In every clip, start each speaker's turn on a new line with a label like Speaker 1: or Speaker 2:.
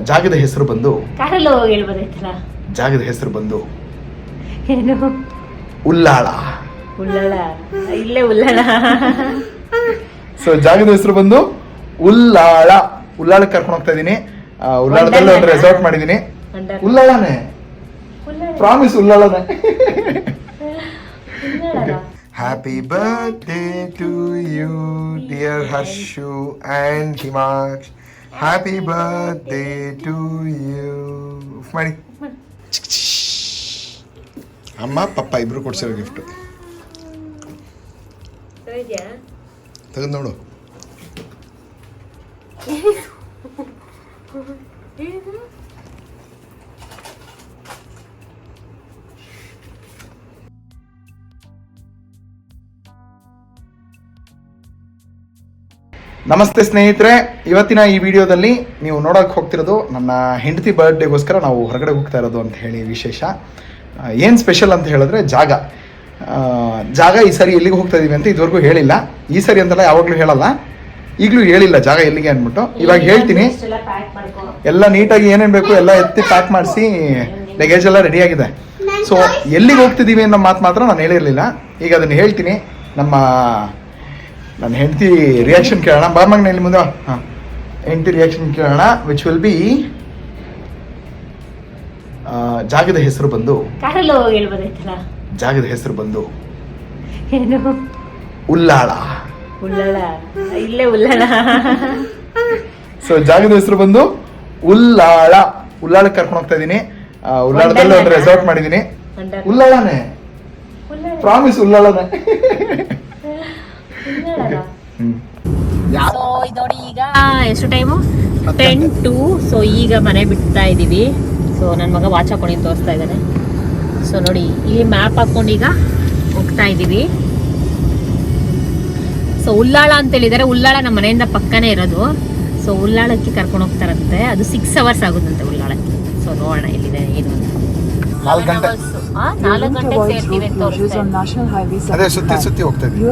Speaker 1: ಜಾಗದ ಹೆಸರು ಬಂದು
Speaker 2: ಕಾರಲ್ಲಿ ಹೋಗಿ ಹೇಳ್ಬೋದಾಯ್ತಲ್ಲ.
Speaker 1: ಜಾಗದ ಹೆಸರು ಬಂದು
Speaker 2: ಏನು?
Speaker 1: ಉಲ್ಲಾಳ.
Speaker 2: ಉಳ್ಳಾಳ. ಇಲ್ಲೇ ಉಳ್ಳಾಳ.
Speaker 1: ಸೊ ಜಾಗದ ಹೆಸರು ಬಂದು ಉಲ್ಲಾಳ. ಉಲ್ಲಾಳಕ್ಕೆ ಕರ್ಕೊಂಡು ಹೋಗ್ತಾ ಇದೀನಿ. ಉಲ್ಲಾಳದಲ್ಲಿ ಒಂದು ರೆಸಾರ್ಟ್ ಮಾಡಿದೀನಿ. ಉಲ್ಲಾಳನೇ, ಪ್ರಾಮಿಸ್ ಉಲ್ಲಾಳನೇ. Happy birthday to you dear Harshu and Himaksh. Happy birthday to you. ಮಾಡಿ. ಅಮ್ಮ ಪಪ್ಪ ಇಬ್ರು ಕೊಡ್ಸಿರೋ ಗಿಫ್ಟ್ ತೆಗೆದು ನೋಡು. ನಮಸ್ತೆ ಸ್ನೇಹಿತರೆ, ಇವತ್ತಿನ ಈ ವಿಡಿಯೋದಲ್ಲಿ ನೀವು ನೋಡೋಕೆ ಹೋಗ್ತಿರೋದು ನನ್ನ ಹೆಂಡತಿ ಬರ್ತ್ಡೇಗೋಸ್ಕರ ನಾವು ಹೊರಗಡೆ ಹೋಗ್ತಾ ಇರೋದು ಅಂತ ಹೇಳಿ ವಿಶೇಷ. ಏನು ಸ್ಪೆಷಲ್ ಅಂತ ಹೇಳಿದ್ರೆ ಜಾಗ ಈ ಸರಿ ಎಲ್ಲಿಗೆ ಹೋಗ್ತಾ ಇದೀವಿ ಅಂತ ಇದುವರೆಗೂ ಹೇಳಿಲ್ಲ. ಈ ಸರಿ ಅಂತಲ್ಲ, ಯಾವಾಗಲೂ ಹೇಳಲ್ಲ, ಈಗಲೂ ಹೇಳಿಲ್ಲ ಜಾಗ ಎಲ್ಲಿಗೆ ಅಂದ್ಬಿಟ್ಟು. ಇವಾಗ ಹೇಳ್ತೀನಿ. ಎಲ್ಲ ನೀಟಾಗಿ ಏನೇನು ಬೇಕು ಎಲ್ಲ ಎತ್ತಿ ಪ್ಯಾಕ್ ಮಾಡಿಸಿ ಲಗೇಜ್ ಎಲ್ಲ ರೆಡಿ ಆಗಿದೆ. ಸೊ ಎಲ್ಲಿಗೆ ಹೋಗ್ತಿದ್ದೀವಿ ಅನ್ನೋ ಮಾತು ಮಾತ್ರ ನಾನು ಹೇಳಿರಲಿಲ್ಲ. ಈಗ ಅದನ್ನು ಹೇಳ್ತೀನಿ. ನನ್ನ ಹೆಂಡತಿ ರಿಯಾಕ್ಷನ್ ಕೇಳೋಣ. ಬಾರ್ಮಂಗ್ನ ಇಲ್ಲಿ ಮುಂದೆ. ಹಾಂ, ಹೆಂಡತಿ ರಿಯಾಕ್ಷನ್ ಕೇಳೋಣ. ವಿಚ್ ವಿಲ್ ಬಿ ಜಾಗದ ಹೆಸರು ಬಂದು
Speaker 2: ಕಾರಲ್ಲಿ ಹೋಗಿ ಹೇಳ್ಬೋದಾಯ್ತಲ್ಲ.
Speaker 1: ಜಾಗದ ಹೆಸರು ಬಂದು
Speaker 2: ಏನು?
Speaker 1: ಉಲ್ಲಾಳ.
Speaker 2: ಉಳ್ಳಾಳ. ಇಲ್ಲೇ ಉಳ್ಳಾಳ.
Speaker 1: ಸೊ ಜಾಗದ ಹೆಸರು ಬಂದು ಉಲ್ಲಾಳ. ಉಲ್ಲಾಳಕ್ಕೆ ಕರ್ಕೊಂಡು ಹೋಗ್ತಾ ಇದೀನಿ. ಉಲ್ಲಾಳದಲ್ಲಿ ಒಂದು ರೆಸಾರ್ಟ್ ಮಾಡಿದೀನಿ. ಉಲ್ಲಾಳನೇ, ಪ್ರಾಮಿಸ್ ಉಲ್ಲಾಳನೇ.
Speaker 2: ಸೊ ಇದು ನೋಡಿ, ಈಗ ಎಷ್ಟು ಟೈಮು? 10 to. ಸೊ ಈಗ ಮನೆ ಬಿಡ್ತಾ ಇದೀವಿ. ಸೊ ನನ್ನ ಮಗ ವಾಚ್ ಹಾಕೊಂಡು ತೋರಿಸ್ತಾ ಇದ್ದಾನೆ. ಸೊ ನೋಡಿ, ಇಲ್ಲಿ ಮ್ಯಾಪ್ ಹಾಕೊಂಡು ಈಗ ಹೋಗ್ತಾ ಇದೀವಿ. ಸೊ ಉಲ್ಲಾಳ ಅಂತ ಹೇಳಿದ್ದಾರೆ. ಉಲ್ಲಾಳ ನಮ್ಮ ಮನೆಯಿಂದ ಪಕ್ಕನೇ ಇರೋದು. ಸೊ ಉಲ್ಲಾಳಕ್ಕೆ ಕರ್ಕೊಂಡು ಹೋಗ್ತಾರಂತೆ. ಅದು 6 hours ಆಗುತ್ತಂತೆ ಉಲ್ಲಾಳಕ್ಕೆ. ಸೊ ನೋಡೋಣ ಎಲ್ಲಿದೆ ಏನು ಅಂತ.
Speaker 1: 4 ಗಂಟೆ
Speaker 2: 4 ಗಂಟೆಗೆ ಸೇರ್ತೀವಿ ಅಂತ
Speaker 1: ಅದೇ ಸುತ್ತಿ ಹೋಗ್ತಾ ಇದ್ದೀವಿ.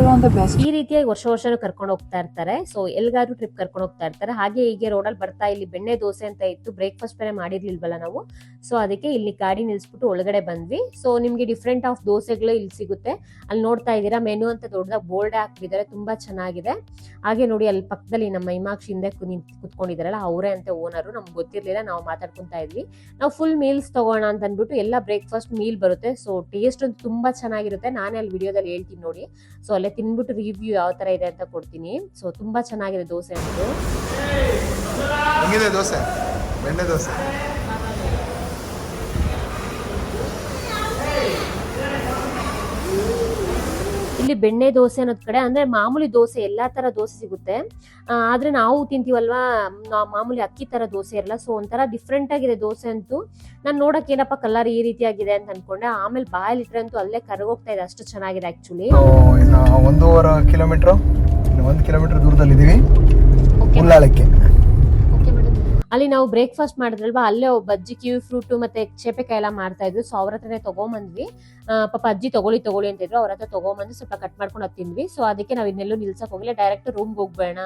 Speaker 2: ಈ ರೀತಿಯಾಗಿ ವರ್ಷ ಕರ್ಕೊಂಡು ಹೋಗ್ತಾ ಇರ್ತಾರೆ. ಸೊ ಎಲ್ಗಾದ್ರು ಟ್ರಿಪ್ ಕರ್ಕೊಂಡು ಹೋಗ್ತಾ ಇರ್ತಾರೆ. ಹಾಗೆ ಹೀಗೆ ರೋಡಲ್ಲಿ ಬರ್ತಾ ಇಲ್ಲಿ ಬೆಣ್ಣೆ ದೋಸೆ ಅಂತ ಇತ್ತು. ಬ್ರೇಕ್ಫಾಸ್ಟ್ ಬೇರೆ ಮಾಡಿರ್ಲಿಲ್ವಲ್ಲ ನಾವು. ಸೊ ಅದಕ್ಕೆ ಇಲ್ಲಿ ಗಾಡಿ ನಿಲ್ಸ್ಬಿಟ್ಟು ಒಳಗಡೆ ಬಂದ್ವಿ. ಸೊ ನಿಮ್ಗೆ ಡಿಫ್ರೆಂಟ್ ಆಫ್ ದೋಸೆಗಳು ಇಲ್ಲಿ ಸಿಗುತ್ತೆ. ಅಲ್ಲಿ ನೋಡ್ತಾ ಇದ್ದೀರಾ, ಮೆನು ಅಂತ ದೊಡ್ಡದಾಗಿ ಬೋರ್ಡ್ ಹಾಕಿದ್ದಾರೆ. ತುಂಬಾ ಚೆನ್ನಾಗಿದೆ. ಹಾಗೆ ನೋಡಿ, ಅಲ್ಲಿ ಪಕ್ಕದಲ್ಲಿ ನಮ್ಮ ಹಿಮಾಕ್ಷಿ ಹಿಂದೆ ಕುತ್ಕೊಂಡಿದಾರಲ್ಲ, ಅವರೇ ಅಂತ ಓನರು. ನಮ್ಗೆ ಗೊತ್ತಿರ್ಲಿಲ್ಲ, ನಾವು ಮಾತಾಡ್ಕೊಂತಾ ಇದ್ವಿ. ನಾವು ಫುಲ್ ಮೀಲ್ಸ್ ತಗೋಣ ಅಂತ ಅಂದ್ಬಿಟ್ಟು ಎಲ್ಲ ಬ್ರೇಕ್ಫಾಸ್ಟ್ ಮೀಲ್ ಬರುತ್ತೆ. ಸೊ ಟೇಸ್ಟ್ ಅಂತೂ ತುಂಬಾ ಚೆನ್ನಾಗಿರುತ್ತೆ. ನಾನೇ ಅಲ್ಲಿ ವಿಡಿಯೋದಲ್ಲಿ ಹೇಳ್ತೀನಿ ನೋಡಿ. ಸೊ ಅಲ್ಲೇ ತಿನ್ಬಿಟ್ಟು ರಿವ್ಯೂ ಯಾವ ತರ ಇದೆ ಅಂತ ಕೊಡ್ತೀನಿ. ಸೊ ತುಂಬಾ ಚೆನ್ನಾಗಿದೆ ದೋಸೆ ಅಂತೂ.
Speaker 1: ಹೆಂಗಿದೆ ದೋಸೆ? ಬೆಣ್ಣೆ ದೋಸೆ.
Speaker 2: ಇಲ್ಲಿ ಬೆಣ್ಣೆ ದೋಸೆ ಅನ್ನೋದ್ ಕಡೆ ಅಂದ್ರೆ ಮಾಮೂಲಿ ದೋಸೆ ಎಲ್ಲಾ ತರ ದೋಸೆ ಸಿಗುತ್ತೆ. ಆದ್ರೆ ನಾವು ತಿಂತೀವಲ್ವಾ, ಮಾಮೂಲಿ ಅಕ್ಕಿ ತರ ದೋಸೆ ಇರಲ್ಲ. ಸೊ ಒಂಥರ ಡಿಫ್ರೆಂಟ್ ಆಗಿದೆ ದೋಸೆ ಅಂತೂ. ನಾನು ನೋಡಕ್ ಏನಪ್ಪ ಕಲರ್ ಈ ರೀತಿ ಆಗಿದೆ ಅಂತ ಅನ್ಕೊಂಡೆ. ಆಮೇಲೆ ಬಾಯಲ್ಲಿ ಇಟ್ರೆ ಅಂತೂ ಅಲ್ಲೇ ಕರಗೋಗ್ತಾ ಇದೆ, ಅಷ್ಟು ಚೆನ್ನಾಗಿದೆ ಆಕ್ಚುಲಿ.
Speaker 1: ಇನ್ನು 1.5 ಕಿಲೋಮೀಟರ್, 1 ಕಿಲೋಮೀಟರ್ ದೂರದಲ್ಲಿ ಇದೀವಿ ಉಲ್ಲಾಳಕ್ಕೆ.
Speaker 2: ಅಲ್ಲಿ ನಾವು ಬ್ರೇಕ್ಫಾಸ್ಟ್ ಮಾಡಿದ್ರಲ್ವಾ, ಅಲ್ಲೇ ಬಜ್ಜಿ, ಕಿವಿ ಫ್ರೂಟ್ ಮತ್ತೆ ಚೇಪೆಕಾಯಿ ಎಲ್ಲ ಮಾಡ್ತಾ ಇದ್ರು. ಸೊ ಅವ್ರ ಹತ್ರನೇ ತಗೊಂಬಂದ್ವಿ. ಪಾಪ ಅಜ್ಜಿ ತಗೊಳ್ಳಿ ಅಂತ ಇದ್ರು. ಅವ್ರ ಹತ್ರ ತಗೊಂಬಂದು ಸ್ವಲ್ಪ ಕಟ್ ಮಾಡ್ಕೊಂಡು ತಿಂದ್ವಿ. ಸೊ ಅದಕ್ಕೆ ನಾವು ಇದನ್ನೆಲ್ಲೂ ನಿಲ್ಸಕ್ ಹೋಗಿಲ್ಲ, ಡೈರೆಕ್ಟ್ ರೂಮ್ಗೆ ಹೋಗ್ಬೇಡ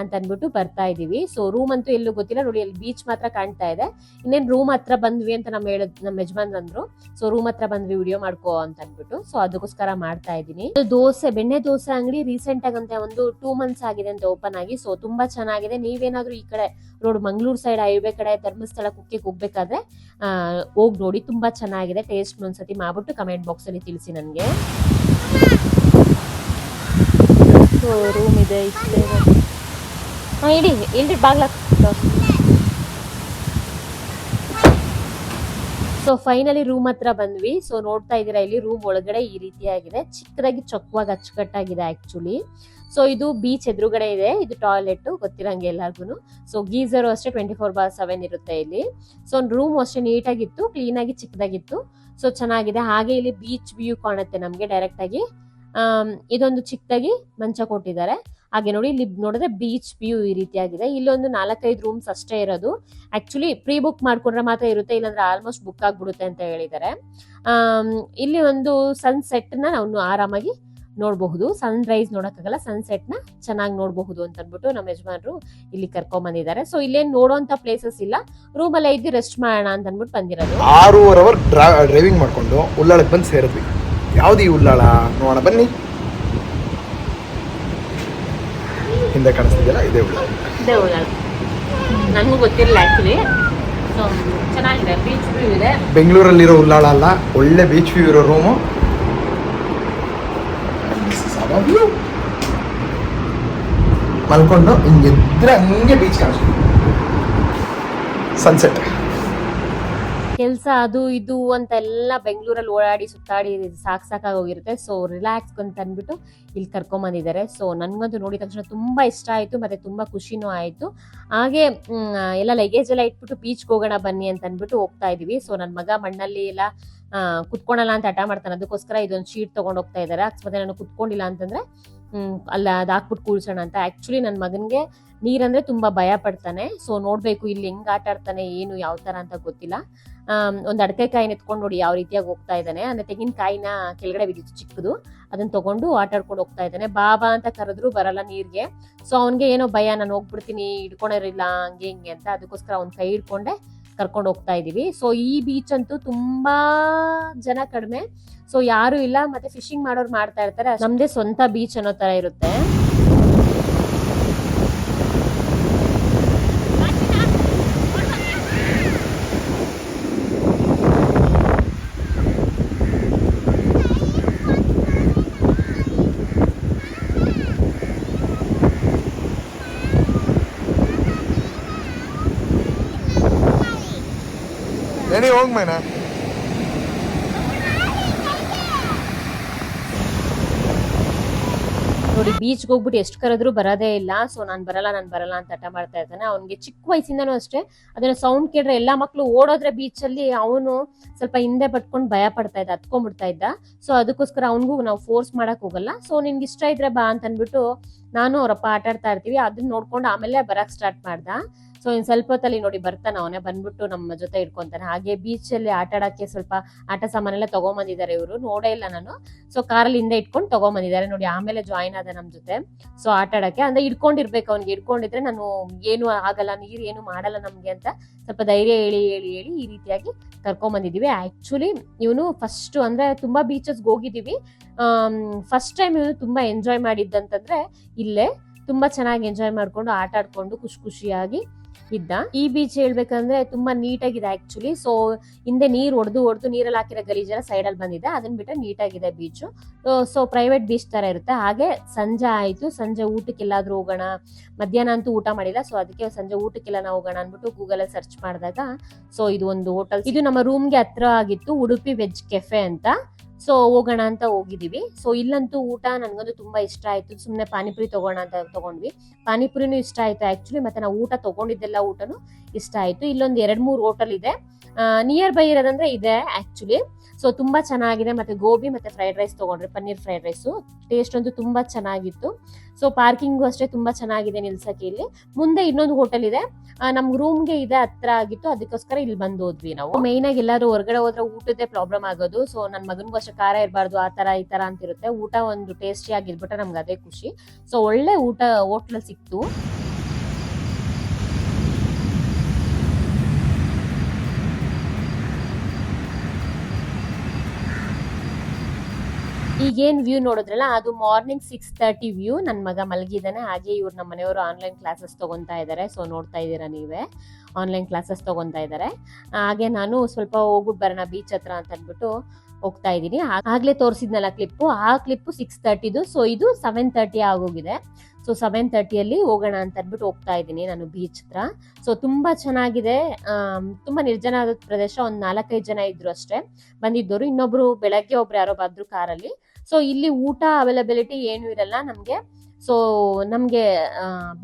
Speaker 2: ಅಂತ ಅನ್ಬಿಟ್ಟು ಬರ್ತಾ ಇದೀವಿ. ಸೊ ರೂಮ್ ಅಂತೂ ಎಲ್ಲೂ ಗೊತ್ತಿಲ್ಲ ನೋಡಿ, ಅಲ್ಲಿ ಬೀಚ್ ಮಾತ್ರ ಕಾಣ್ತಾ ಇದೆ. ಇನ್ನೇನ್ ರೂಮ್ ಹತ್ರ ಬಂದ್ವಿ ಅಂತ ನಮ್ಮ ಯಜಮಾನ್ರು ಅಂದ್ರು. ಸೊ ರೂಮ್ ಹತ್ರ ಬಂದ್ವಿ ವಿಡಿಯೋ ಮಾಡ್ಕೋ ಅಂತ ಅನ್ಬಿಟ್ಟು. ಸೊ ಅದಕ್ಕೋಸ್ಕರ ಮಾಡ್ತಾ ಇದೀನಿ. ದೋಸೆ, ಬೆಣ್ಣೆ ದೋಸೆ ಅಂಗಡಿ ರೀಸೆಂಟ್ ಆಗಿ ಅಂತ ಒಂದು 2 months ಆಗಿದೆ ಅಂತ ಓಪನ್ ಆಗಿ. ಸೊ ತುಂಬಾ ಚೆನ್ನಾಗಿದೆ. ನೀವೇನಾದ್ರೂ ಈ ಕಡೆ ರೋಡ್ ಮಂಗಳೂರು ಸೈಡ್ ಹೈವೇ ಕಡೆ ಧರ್ಮಸ್ಥಳ ಕುಕ್ಕೆ ಹೋಗ್ಬೇಕಾದ್ರೆ ಹೋಗಿ ನೋಡಿ, ತುಂಬಾ ಚೆನ್ನಾಗಿದೆ. ಟೇಸ್ಟ್ ಒಂದ್ಸತಿ ಮಾಡ್ಬಿಟ್ಟು ಕಮೆಂಟ್ ಬಾಕ್ಸ್ ಅಲ್ಲಿ ತಿಳಿಸಿ ನನಗೆ. ಸೊ ರೂಮ್ ಇದೆ ಇಷ್ಟೇ. ಇಲ್ರಿ ಬಾಗ್ಲ. ಸೊ ಫೈನಲಿ ರೂಮ್ ಹತ್ರ ಬಂದ್ವಿ. ಸೊ ನೋಡ್ತಾ ಇದೀರಾ, ಇಲ್ಲಿ ರೂಮ್ ಒಳಗಡೆ ಈ ರೀತಿಯಾಗಿದೆ. ಚಿಕ್ಕದಾಗಿ ಚೊಕ್ಕವಾಗಿ ಅಚ್ಚುಕಟ್ಟಾಗಿದೆ ಆಕ್ಚುಲಿ. ಸೊ ಇದು ಬೀಚ್ ಎದುರುಗಡೆ ಇದೆ. ಇದು ಟಾಯ್ಲೆಟ್, ಗೊತ್ತಿರಂಗೆ ಎಲ್ಲಾರ್ಗು. ಸೊ ಗೀಸರು ಅಷ್ಟೇ 24/7 ಇರುತ್ತೆ ಇಲ್ಲಿ. ಸೊ ರೂಮ್ ಅಷ್ಟೇ ನೀಟಾಗಿತ್ತು, ಕ್ಲೀನ್ ಆಗಿ ಚಿಕ್ಕದಾಗಿತ್ತು. ಸೊ ಚೆನ್ನಾಗಿದೆ. ಹಾಗೆ ಇಲ್ಲಿ ಬೀಚ್ ವ್ಯೂ ಕಾಣುತ್ತೆ ನಮ್ಗೆ ಡೈರೆಕ್ಟ್ ಆಗಿ. ಇದೊಂದು ಚಿಕ್ಕದಾಗಿ ಮಂಚ ಕೊಟ್ಟಿದ್ದಾರೆ. ಹಾಗೆ ನೋಡಿ, ಇಲ್ಲಿ ನೋಡಿದ್ರೆ ಬೀಚ್ ವ್ಯೂ ಈ ರೀತಿಯಾಗಿದೆ. ಇಲ್ಲೊಂದು 4-5 ರೂಮ್ಸ್ ಅಷ್ಟೇ ಇರೋದು. ಆಕ್ಚುಲಿ ಪ್ರೀ ಬುಕ್ ಮಾಡ್ಕೊಂಡ್ರೆ ಮಾತ್ರ ಇರುತ್ತೆ, ಇಲ್ಲಾಂದ್ರೆ ಆಲ್ಮೋಸ್ಟ್ ಬುಕ್ ಆಗ್ಬಿಡುತ್ತೆ ಅಂತ ಹೇಳಿದ್ದಾರೆ. ಇಲ್ಲಿ ಒಂದು ಸನ್ಸೆಟ್ ನ ನಾವು ಆರಾಮಾಗಿ ನೋಡಬಹುದು. ಸನ್ ರೈಸ್ ನೋಡಕ್ಕಾಗಲ್ಲ, ಸನ್ಸೆಟ್ ನ ಚೆನ್ನಾಗಿ ನೋಡಬಹುದು ಅಂತ ಅಂದ್ಬಿಟ್ಟು ನಮ್ಮ ಯಜಮಾನರು ಇಲ್ಲಿ ಕರ್ಕೊಂಡ್ ಬಂದಿದ್ದಾರೆ. ಸೊ ಇಲ್ಲೇನ್ ನೋಡೋಂತ ಪ್ಲೇಸಸ್ ಇಲ್ಲ, ರೂಮ್ ಅಲ್ಲೇ ಇದ್ದು ರೆಸ್ಟ್ ಮಾಡೋಣ ಅಂತ ಅಂದ್ಬಿಟ್ಟು ಬಂದಿರೋದು.
Speaker 1: 6.5 ಅವರ್ ಡ್ರೈವಿಂಗ್ ಮಾಡ್ಕೊಂಡು ಉಳ್ಳಾಳಕ್ಕೆ ಬಂದು ಸೇರಿದ್ವಿ. ಯಾವ್ದು ಈ ಉಳ್ಳಾಳ ನೋಡೋಣ ಬನ್ನಿ. ಹಿಂದೆ ಕಾಣಿಸ್ತಿದೆಯಲ್ಲ ಇದೇ ಉಳ್ಳಾಳ.
Speaker 2: ನನಗೂ ಗೊತ್ತಿರಲಿಲ್ಲ ಆಕ್ಚುಲಿ. ಸೊ ಚೆನ್ನಾಗಿದೆ, ಬೀಚ್ ವ್ಯೂ ಇದೆ.
Speaker 1: ಬೆಂಗಳೂರಲ್ಲಿರೋ ಉಳ್ಳಾಳ ಅಲ್ಲ, ಒಳ್ಳೆ ಬೀಚ್ ವ್ಯೂ ಇರೋ ರೂಮು. ಮಲ್ಕೊಂಡು ಹಿಂಗಿದ್ರೆ ಹಂಗೆ ಬೀಚ್ ಕಾಣಿಸ್ತು, ಸನ್ಸೆಟ್.
Speaker 2: ಕೆಲಸ ಅದು ಇದು ಅಂತೆಲ್ಲ ಬೆಂಗಳೂರಲ್ಲಿ ಓಡಾಡಿ ಸುತ್ತಾಡಿ ಸಾಕಾಗಿ ಹೋಗಿರುತ್ತೆ. ಸೊ ರಿಲ್ಯಾಕ್ಸ್ ಅಂತ ಅಂದ್ಬಿಟ್ಟು ಇಲ್ಲಿ ಕರ್ಕೊಂಬಂದಿದ್ದಾರೆ. ಸೊ ನನ್ಗಂತೂ ನೋಡಿದ ತಕ್ಷಣ ತುಂಬಾ ಇಷ್ಟ ಆಯ್ತು, ಮತ್ತೆ ತುಂಬಾ ಖುಷಿನೂ ಆಯ್ತು. ಹಾಗೆ ಎಲ್ಲ ಲಗೇಜ್ ಎಲ್ಲ ಇಟ್ಬಿಟ್ಟು ಬೀಚ್ಗೆ ಹೋಗೋಣ ಬನ್ನಿ ಅಂತ ಅಂದ್ಬಿಟ್ಟು ಹೋಗ್ತಾ ಇದೀವಿ. ಸೊ ನನ್ನ ಮಗ ಮಣ್ಣಲ್ಲಿ ಎಲ್ಲ ಕುತ್ಕೊಳಲ್ಲ ಅಂತ ಹಠ ಮಾಡ್ತಾನೆ, ಅದಕ್ಕೋಸ್ಕರ ಇದೊಂದು ಶೀಟ್ ತಗೊಂಡ್ ಹೋಗ್ತಾ ಇದ್ದಾರೆ. ಅಕಸ್ಮಾತ್ ನಾನು ಕುತ್ಕೊಂಡಿಲ್ಲ ಅಂತಂದ್ರೆ ಅಲ್ಲ ಅದ್ ಹಾಕ್ಬಿಟ್ಟು ಕೂಳ್ಸೋಣ ಅಂತ. ಆಕ್ಚುಲಿ ನನ್ನ ಮಗನ್ಗೆ ನೀರಂದ್ರೆ ತುಂಬಾ ಭಯ ಪಡ್ತಾನೆ. ಸೊ ನೋಡ್ಬೇಕು ಇಲ್ಲಿ ಹೆಂಗ್ ಆಟ ಆಡ್ತಾನೆ, ಏನು ಯಾವ ತರ ಅಂತ ಗೊತ್ತಿಲ್ಲ. ಒಂದ್ ಅಡಕೆಕಾಯಿನ ಎತ್ಕೊಂಡು ನೋಡಿ ಯಾವ ರೀತಿಯಾಗಿ ಹೋಗ್ತಾ ಇದ್ದಾನೆ. ಅಂದ್ರೆ ತೆಂಗಿನಕಾಯಿನ ಕೆಳಗಡೆ ಬಿದ್ದಿತ್ತು ಚಿಕ್ಕದು, ಅದನ್ನ ತಗೊಂಡು ಆಟ ಆಡ್ಕೊಂಡು ಹೋಗ್ತಾ ಇದ್ದಾನೆ. ಬಾಬಾ ಅಂತ ಕರೆದ್ರು ಬರಲ್ಲ ನೀರ್ಗೆ. ಸೊ ಅವನ್ಗೆ ಏನೋ ಭಯ, ನಾನು ಹೋಗ್ಬಿಡ್ತೀನಿ ಹಿಡ್ಕೊಂಡಿರಲಿಲ್ಲ ಹಂಗೆ ಹಿಂಗೆ ಅಂತ. ಅದಕ್ಕೋಸ್ಕರ ಅವ್ನ ಕೈ ಹಿಡ್ಕೊಂಡೆ ಕರ್ಕೊಂಡು ಹೋಗ್ತಾ ಇದೀವಿ. ಸೊ ಈ ಬೀಚ್ ಅಂತೂ ತುಂಬಾ ಜನ ಕಡಿಮೆ, ಸೊ ಯಾರು ಇಲ್ಲ. ಮತ್ತೆ ಫಿಶಿಂಗ್ ಮಾಡೋರು ಮಾಡ್ತಾ ಇರ್ತಾರೆ. ನಮ್ದೇ ಸ್ವಂತ ಬೀಚ್ ಅನ್ನೋ ತರ ಇರುತ್ತೆ.
Speaker 1: ಏನೇ ಹೋಗ್ ಮೈನ.
Speaker 2: ನೋಡಿ ಬೀಚ್ಗೆ ಹೋಗ್ಬಿಟ್ಟು ಎಷ್ಟು ಕರೆದ್ರು ಬರೋದೇ ಇಲ್ಲ. ಸೊ ನಾನ್ ಬರಲ್ಲ ಅಂತ ಹಠ ಮಾಡ್ತಾ ಇರ್ತಾನೆ. ಅವ್ನಿಗೆ ಚಿಕ್ಕ ವಯಸ್ಸಿಂದನೂ ಅಷ್ಟೇ, ಅದನ್ನ ಸೌಂಡ್ ಕೇಳಿದ್ರೆ ಎಲ್ಲಾ ಮಕ್ಳು ಓಡೋದ್ರೆ ಬೀಚ್ ಅಲ್ಲಿ ಅವನು ಸ್ವಲ್ಪ ಹಿಂದೆ ಪಟ್ಕೊಂಡು ಭಯ ಪಡ್ತಾ ಇದ್ದ, ಹತ್ಕೊಂಡ್ಬಿಡ್ತಾ ಇದ್ದ. ಸೊ ಅದಕ್ಕೋಸ್ಕರ ಅವನಿಗೂ ನಾವು ಫೋರ್ಸ್ ಮಾಡಕ್ ಹೋಗಲ್ಲ. ಸೊ ನಿನ್ಗೆ ಇಷ್ಟ ಇದ್ರೆ ಬಾ ಅಂತ ಅನ್ಬಿಟ್ಟು ನಾನು ಅವರಪ್ಪ ಆಟ ಆಡ್ತಾ ಇರ್ತೀವಿ. ಅದನ್ನ ನೋಡ್ಕೊಂಡು ಆಮೇಲೆ ಬರಕ್ ಸ್ಟಾರ್ಟ್ ಮಾಡ್ದ. ಸೊ ಇನ್ ಸ್ವಲ್ಪ ಹೊತ್ತಲ್ಲಿ ನೋಡಿ ಬರ್ತಾನೆ, ಅವನೇ ಬಂದ್ಬಿಟ್ಟು ನಮ್ಮ ಜೊತೆ ಇಟ್ಕೊಂತಾನೆ. ಹಾಗೆ ಬೀಚ್ ಅಲ್ಲಿ ಆಟ ಆಡಕ್ಕೆ ಸ್ವಲ್ಪ ಆಟ ಸಾಮಾನೆಲ್ಲ ತಗೊಂಬಂದಿದ್ದಾರೆ ಇವರು, ನೋಡೇ ಇಲ್ಲ ನಾನು. ಸೊ ಕಾರಲ್ಲಿ ಹಿಂದೆ ಇಟ್ಕೊಂಡು ತಗೊಂಬಂದಿದ್ದಾರೆ ನೋಡಿ. ಆಮೇಲೆ ಜಾಯಿನ್ ಆದ ನಮ್ ಜೊತೆ. ಸೊ ಆಟ ಆಡಕ್ಕೆ ಅಂದ್ರೆ ಇಟ್ಕೊಂಡಿರ್ಬೇಕು, ಅವ್ನಿಗೆ ಇಟ್ಕೊಂಡಿದ್ರೆ ನಾನು ಏನು ಆಗಲ್ಲ, ನೀರ್ ಏನು ಮಾಡಲ್ಲ ನಮ್ಗೆ ಅಂತ ಸ್ವಲ್ಪ ಧೈರ್ಯ ಹೇಳಿ ಈ ರೀತಿಯಾಗಿ ಕರ್ಕೊಂಬಂದಿದೀವಿ. ಆಕ್ಚುಲಿ ಇವನು ಫಸ್ಟ್ ಅಂದ್ರೆ ತುಂಬಾ ಬೀಚಸ್ಗೆ ಹೋಗಿದೀವಿ. ಫಸ್ಟ್ ಟೈಮ್ ಇವನು ತುಂಬಾ ಎಂಜಾಯ್ ಮಾಡಿದ್ದಂತಂದ್ರೆ ಇಲ್ಲೇ ತುಂಬಾ ಚೆನ್ನಾಗಿ ಎಂಜಾಯ್ ಮಾಡ್ಕೊಂಡು ಆಟ ಆಡ್ಕೊಂಡು ಖುಷಿಯಾಗಿ ಇದ್ದ. ಈ ಬೀಚ್ ಹೇಳ್ಬೇಕಂದ್ರೆ ತುಂಬಾ ನೀಟಾಗಿದೆ ಆಕ್ಚುಲಿ. ಸೊ ಹಿಂದೆ ನೀರ್ ಹೊಡೆದು ನೀರಲ್ಲಿ ಹಾಕಿರೋ ಗಲೀಜೆಲ್ಲ ಸೈಡ್ ಅಲ್ಲಿ ಬಂದಿದೆ, ಅದನ್ನ ಬಿಟ್ಟರೆ ನೀಟಾಗಿದೆ ಬೀಚ್. ಸೊ ಪ್ರೈವೇಟ್ ಬೀಚ್ ತರ ಇರುತ್ತೆ. ಹಾಗೆ ಸಂಜೆ ಆಯ್ತು, ಸಂಜೆ ಊಟಕ್ಕೆಲ್ಲಾದ್ರೂ ಹೋಗೋಣ. ಮಧ್ಯಾಹ್ನ ಅಂತೂ ಊಟ ಮಾಡಿಲ್ಲ, ಸೊ ಅದಕ್ಕೆ ಸಂಜೆ ಊಟಕ್ಕೆಲ್ಲ ಹೋಗೋಣ ಅನ್ಬಿಟ್ಟು ಗೂಗಲ್ ಅಲ್ಲಿ ಸರ್ಚ್ ಮಾಡಿದಾಗ ಸೊ ಇದು ಒಂದು ಹೋಟೆಲ್, ಇದು ನಮ್ಮ ರೂಮ್ಗೆ ಹತ್ರ ಆಗಿತ್ತು, ಉಡುಪಿ ವೆಜ್ ಕೆಫೆ ಅಂತ. ಸೊ ಹೋಗೋಣ ಅಂತ ಹೋಗಿದೀವಿ. ಸೊ ಇಲ್ಲಂತೂ ಊಟ ನನ್ಗಂತೂ ತುಂಬಾ ಇಷ್ಟ ಆಯ್ತು. ಸುಮ್ನೆ ಪಾನಿಪುರಿ ತಗೋಣ ಅಂತ ತಗೊಂಡ್ವಿ. ಪಾನಿಪುರಿನೂ ಇಷ್ಟ ಆಯ್ತು ಆಕ್ಚುಲಿ. ಮತ್ತೆ ನಾವು ಊಟ ತಗೊಂಡಿದ್ದೆಲ್ಲ ಊಟನು ಇಷ್ಟ ಆಯ್ತು. ಇಲ್ಲೊಂದು 2-3 ಹೋಟೆಲ್ ಇದೆ, ನಿಯರ್ ಬೈ ಇರೋದಂದ್ರೆ ಇದೆ ಆಕ್ಚುಲಿ. ಸೊ ತುಂಬಾ ಚೆನ್ನಾಗಿದೆ. ಮತ್ತೆ ಗೋಬಿ ಮತ್ತೆ ಫ್ರೈಡ್ ರೈಸ್ ತಗೊಂಡ್ರೆ, ಪನ್ನೀರ್ ಫ್ರೈಡ್ ರೈಸು ಟೇಸ್ಟ್ ಅಂತೂ ತುಂಬಾ ಚೆನ್ನಾಗಿತ್ತು. ಸೊ ಪಾರ್ಕಿಂಗು ಅಷ್ಟೇ ತುಂಬಾ ಚೆನ್ನಾಗಿದೆ ನಿಲ್ಸಕ್ಕೆ. ಇಲ್ಲಿ ಮುಂದೆ ಇನ್ನೊಂದು ಹೋಟೆಲ್ ಇದೆ, ನಮ್ ರೂಮ್ಗೆ ಇದೆ, ಹತ್ರ ಆಗಿತ್ತು, ಅದಕ್ಕೋಸ್ಕರ ಇಲ್ಲಿ ಬಂದು ಹೋದ್ವಿ ನಾವು. ಮೈನ್ ಆಗಿ ಎಲ್ಲರೂ ಹೊರಗಡೆ ಹೋದ್ರೆ ಊಟದೇ ಪ್ರಾಬ್ಲಮ್ ಆಗೋದು. ಸೊ ನನ್ ಮಗನ್ಗೂ ಅಷ್ಟೇ ಖಾರ ಇರಬಾರ್ದು, ಆ ತರ ಈ ತರ ಅಂತಿರುತ್ತೆ. ಊಟ ಒಂದು ಟೇಸ್ಟಿ ಆಗಿರ್ಬಿಟ್ರೆ ನಮ್ಗೆ ಅದೇ ಖುಷಿ. ಸೊ ಒಳ್ಳೆ ಊಟ ಹೋಟ್ಲಲ್ಲಿ ಸಿಕ್ತು. ಈಗೇನ್ ವ್ಯೂ ನೋಡಿದ್ರಲ್ಲ ಅದು ಮಾರ್ನಿಂಗ್ 6:30 ವ್ಯೂ. ನನ್ನ ಮಗ ಮಲಗಿದ್ದಾನೆ. ಹಾಗೆ ಇವ್ರು ನಮ್ಮ ಮನೆಯವರು ಆನ್ಲೈನ್ ಕ್ಲಾಸಸ್ ತಗೊಂತಾ ಇದ್ದಾರೆ. ಸೊ ನೋಡ್ತಾ ಇದ್ದೀರಾ ನೀವೇ, ಆನ್ಲೈನ್ ಕ್ಲಾಸಸ್ ತಗೊಂತಾ ಇದ್ದಾರೆ. ಹಾಗೆ ನಾನು ಸ್ವಲ್ಪ ಹೋಗ್ಬಿಟ್ಟು ಬರೋಣ ಬೀಚ್ ಹತ್ರ ಅಂತ ಅಂದ್ಬಿಟ್ಟು ಹೋಗ್ತಾ ಇದ್ದೀನಿ. ಆಗ್ಲೇ ತೋರಿಸಿದ್ನಲ್ಲ ಕ್ಲಿಪ್ಪು, ಆ ಕ್ಲಿಪ್ಪು 6:30ದು. ಸೊ ಇದು 7:30 ಆಗೋಗಿದೆ. ಸೊ 7:30 ಹೋಗೋಣ ಅಂತ ಅಂದ್ಬಿಟ್ಟು ಹೋಗ್ತಾ ಇದ್ದೀನಿ ನಾನು ಬೀಚ್ ಹತ್ರ. ಸೊ ತುಂಬಾ ಚೆನ್ನಾಗಿದೆ, ತುಂಬಾ ನಿರ್ಜನವಾದ ಪ್ರದೇಶ. ಒಂದ್ 4-5 ಜನ ಇದ್ರು ಅಷ್ಟೇ ಬಂದಿದ್ದವರು. ಇನ್ನೊಬ್ರು ಬೆಳಗ್ಗೆ ಒಬ್ರು ಯಾರೋ ಬಂದ್ರು ಕಾರಲ್ಲಿ. ಸೊ ಇಲ್ಲಿ ಊಟ ಅವೈಲಬಿಲಿಟಿ ಏನು ಇರಲ್ಲ ನಮ್ಗೆ. ಸೊ ನಮ್ಗೆ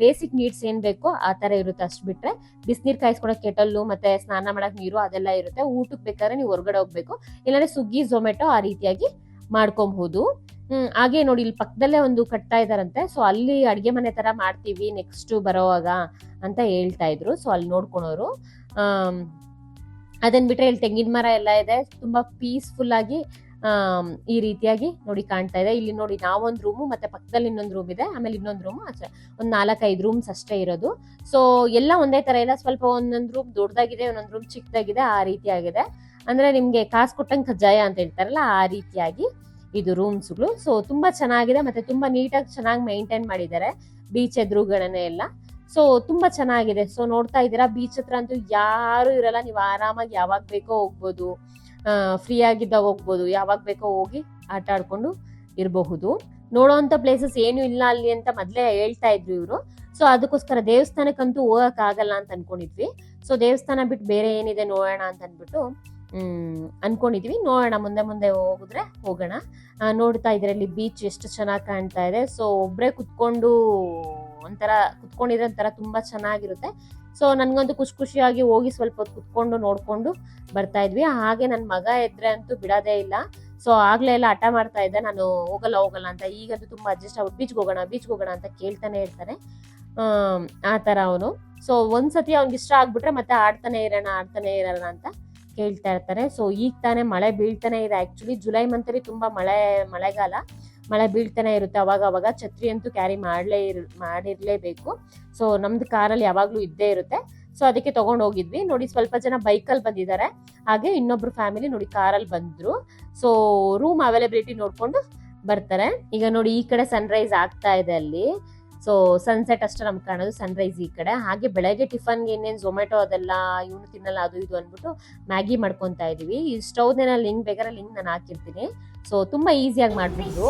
Speaker 2: ಬೇಸಿಕ್ ನೀಡ್ಸ್ ಏನ್ ಬೇಕೋ ಆ ತರ ಇರುತ್ತೆ, ಅಷ್ಟು ಬಿಟ್ರೆ ಬಿಸಿನೀರ್ ಕಾಯಿಸ್ಕೊಳಕ್ ಕೆಟಲ್ಲು ಮತ್ತೆ ಸ್ನಾನ ಮಾಡಕ್ ನೀರು ಅದೆಲ್ಲ ಇರುತ್ತೆ. ಊಟಕ್ಕೆ ಬೇಕಾದ್ರೆ ನೀವು ಹೊರಗಡೆ ಹೋಗ್ಬೇಕು, ಇಲ್ಲಾಂದ್ರೆ ಸ್ವಿಗ್ಗಿ ಝೊಮ್ಯಾಟೊ ಆ ರೀತಿಯಾಗಿ ಮಾಡ್ಕೊಬಹುದು. ಹಾಗೆ ನೋಡಿ ಇಲ್ಲಿ ಪಕ್ಕದಲ್ಲೇ ಒಂದು ಕಟ್ತಾ ಇದಾರಂತೆ. ಸೊ ಅಲ್ಲಿ ಅಡ್ಗೆ ಮನೆ ತರ ಮಾಡ್ತೀವಿ ನೆಕ್ಸ್ಟ್ ಬರೋವಾಗ ಅಂತ ಹೇಳ್ತಾ ಇದ್ರು. ಸೊ ಅಲ್ಲಿ ನೋಡ್ಕೊಳೋರು. ಅದನ್ ಬಿಟ್ರೆ ಇಲ್ಲಿ ತೆಂಗಿನ ಮರ ಎಲ್ಲ ಇದೆ, ತುಂಬಾ ಪೀಸ್ಫುಲ್ ಆಗಿ ಈ ರೀತಿಯಾಗಿ ನೋಡಿ ಕಾಣ್ತಾ ಇದೆ. ಇಲ್ಲಿ ನೋಡಿ ನಾವೊಂದು ರೂಮು ಮತ್ತೆ ಪಕ್ಕದಲ್ಲಿ ಇನ್ನೊಂದು ರೂಮ್ ಇದೆ, ಆಮೇಲೆ ಇನ್ನೊಂದು ರೂಮು ಒಂದು 4-5 ರೂಮ್ಸ್ ಅಷ್ಟೇ ಇರೋದು. ಸೊ ಎಲ್ಲ ಒಂದೇ ತರ ಇಲ್ಲ, ಸ್ವಲ್ಪ ಒಂದೊಂದು ರೂಮ್ ದೊಡ್ಡದಾಗಿದೆ, ಒಂದೊಂದು ರೂಮ್ ಚಿಕ್ಕದಾಗಿದೆ, ಆ ರೀತಿ ಆಗಿದೆ. ಅಂದ್ರೆ ನಿಮ್ಗೆ ಕಾಸು ಕೊಟ್ಟಂಗೆ ಕಜ್ಜಾಯ ಅಂತ ಹೇಳ್ತಾರಲ್ಲ, ಆ ರೀತಿಯಾಗಿ ಇದು ರೂಮ್ಸ್ಗಳು. ಸೊ ತುಂಬಾ ಚೆನ್ನಾಗಿದೆ, ಮತ್ತೆ ತುಂಬಾ ನೀಟಾಗಿ ಚೆನ್ನಾಗಿ ಮೇಂಟೈನ್ ಮಾಡಿದ್ದಾರೆ ಬೀಚ್ ಎದುರುಗಡೆನೆ ಎಲ್ಲ. ಸೊ ತುಂಬಾ ಚೆನ್ನಾಗಿದೆ. ಸೊ ನೋಡ್ತಾ ಇದ್ದೀರಾ, ಬೀಚ್ ಹತ್ರ ಅಂತೂ ಯಾರು ಇರಲ್ಲ, ನೀವು ಆರಾಮಾಗಿ ಯಾವಾಗ ಬೇಕೋ ಹೋಗ್ಬೋದು, ಫ್ರೀ ಆಗಿದ್ದಾಗ ಹೋಗ್ಬೋದು, ಯಾವಾಗ ಬೇಕೋ ಹೋಗಿ ಆಟ ಆಡ್ಕೊಂಡು ಇರಬಹುದು. ನೋಡೋಂಥ ಪ್ಲೇಸಸ್ ಏನು ಇಲ್ಲ ಅಲ್ಲಿ ಅಂತ ಮೊದ್ಲೇ ಹೇಳ್ತಾ ಇದ್ರು ಇವರು. ಸೊ ಅದಕ್ಕೋಸ್ಕರ ದೇವಸ್ಥಾನಕ್ಕಂತೂ ಹೋಗಕ್ ಆಗಲ್ಲ ಅಂತ ಅನ್ಕೊಂಡಿದ್ವಿ. ಸೊ ದೇವಸ್ಥಾನ ಬಿಟ್ಟು ಬೇರೆ ಏನಿದೆ ನೋಡೋಣ ಅಂತ ಅಂದ್ಬಿಟ್ಟು ಅನ್ಕೊಂಡಿದ್ವಿ. ನೋಡೋಣ, ಮುಂದೆ ಮುಂದೆ ಹೋಗಿದ್ರೆ ಹೋಗೋಣ. ನೋಡ್ತಾ ಇದ್ರೆ ಇಲ್ಲಿ ಬೀಚ್ ಎಷ್ಟು ಚೆನ್ನಾಗಿ ಕಾಣ್ತಾ ಇದೆ. ಸೊ ಒಬ್ರೆ ಕುತ್ಕೊಂಡು ಕುತ್ಕೊಂಡಿದ್ರೆ ಒಂಥರ ತುಂಬಾ ಚೆನ್ನಾಗಿರುತ್ತೆ. ಸೊ ನನ್ಗಂತೂ ಖುಷಿಯಾಗಿ ಹೋಗಿ ಸ್ವಲ್ಪ ಹೊತ್ತು ಕುತ್ಕೊಂಡು ನೋಡ್ಕೊಂಡು ಬರ್ತಾ ಇದ್ವಿ. ಹಾಗೆ ನನ್ನ ಮಗ ಎದ್ರೆ ಅಂತೂ ಬಿಡೋದೇ ಇಲ್ಲ. ಸೊ ಆಗ್ಲೇ ಎಲ್ಲ ಹಠ ಮಾಡ್ತಾ ಇದ್ದೆ, ನಾನು ಹೋಗಲ್ಲ ಅಂತ. ಈಗಂತೂ ತುಂಬಾ ಅಡ್ಜಸ್ಟ್ ಆಗ್ಬಿಟ್ಟು ಬೀಚ್ಗೆ ಹೋಗೋಣ ಅಂತ ಕೇಳ್ತಾನೆ ಇರ್ತಾನೆ, ಆ ತರ ಅವನು. ಸೊ ಒಂದ್ಸತಿ ಅವ್ನಿಗೆ ಇಷ್ಟ ಆಗ್ಬಿಟ್ರೆ ಮತ್ತೆ ಆಡ್ತಾನೆ ಇರೋಣ ಅಂತ ಕೇಳ್ತಾ ಇರ್ತಾರೆ. ಸೊ ಈಗ ತಾನೇ ಮಳೆ ಬೀಳ್ತಾನೆ ಇದೆ. ಆಕ್ಚುಲಿ ಜುಲೈ ಮಂತಲ್ಲಿ ತುಂಬಾ ಮಳೆಗಾಲ, ಮಳೆ ಬೀಳ್ತಾನೆ ಇರುತ್ತೆ ಅವಾಗ. ಛತ್ರಿ ಅಂತೂ ಕ್ಯಾರಿ ಮಾಡಿರ್ಲೇಬೇಕು. ಸೊ ನಮ್ದು ಕಾರಲ್ಲಿ ಯಾವಾಗ್ಲೂ ಇದ್ದೇ ಇರುತ್ತೆ. ಸೊ ಅದಕ್ಕೆ ತಗೊಂಡ್ ಹೋಗಿದ್ವಿ. ನೋಡಿ ಸ್ವಲ್ಪ ಜನ ಬೈಕಲ್ಲಿ ಬಂದಿದ್ದಾರೆ, ಹಾಗೆ ಇನ್ನೊಬ್ರು ಫ್ಯಾಮಿಲಿ ನೋಡಿ ಕಾರಲ್ಲಿ ಬಂದ್ರು. ಸೊ ರೂಮ್ ಅವೈಲಬಿಲಿಟಿ ನೋಡ್ಕೊಂಡು ಬರ್ತಾರೆ. ಈಗ ನೋಡಿ ಈ ಕಡೆ ಸನ್ರೈಸ್ ಆಗ್ತಾ ಇದೆ ಅಲ್ಲಿ. ಸೊ ಸನ್ಸೆಟ್ ಅಷ್ಟೇ ನಮ್ಗೆ ಕಾಣೋದು, ಸನ್ರೈಸ್ ಈ ಕಡೆ. ಹಾಗೆ ಬೆಳಗ್ಗೆ ಟಿಫನ್ಗೆ ಇನ್ನೇನು ಝೊಮ್ಯಾಟೊ ಅದೆಲ್ಲ ಇವನು ತಿನ್ನಲ್ಲ, ಅದು ಇದು ಅಂದ್ಬಿಟ್ಟು ಮ್ಯಾಗಿ ಮಾಡ್ಕೊತಾ ಇದೀವಿ. ಈ ಸ್ಟವ್ನ ಲಿಂಕ್ ಬೇಕಾದ್ರೆ ಲಿಂಕ್ ನಾನು ಹಾಕಿರ್ತೀನಿ. ಸೊ ತುಂಬಾ ಈಸಿಯಾಗಿ ಮಾಡ್ಬೋದು.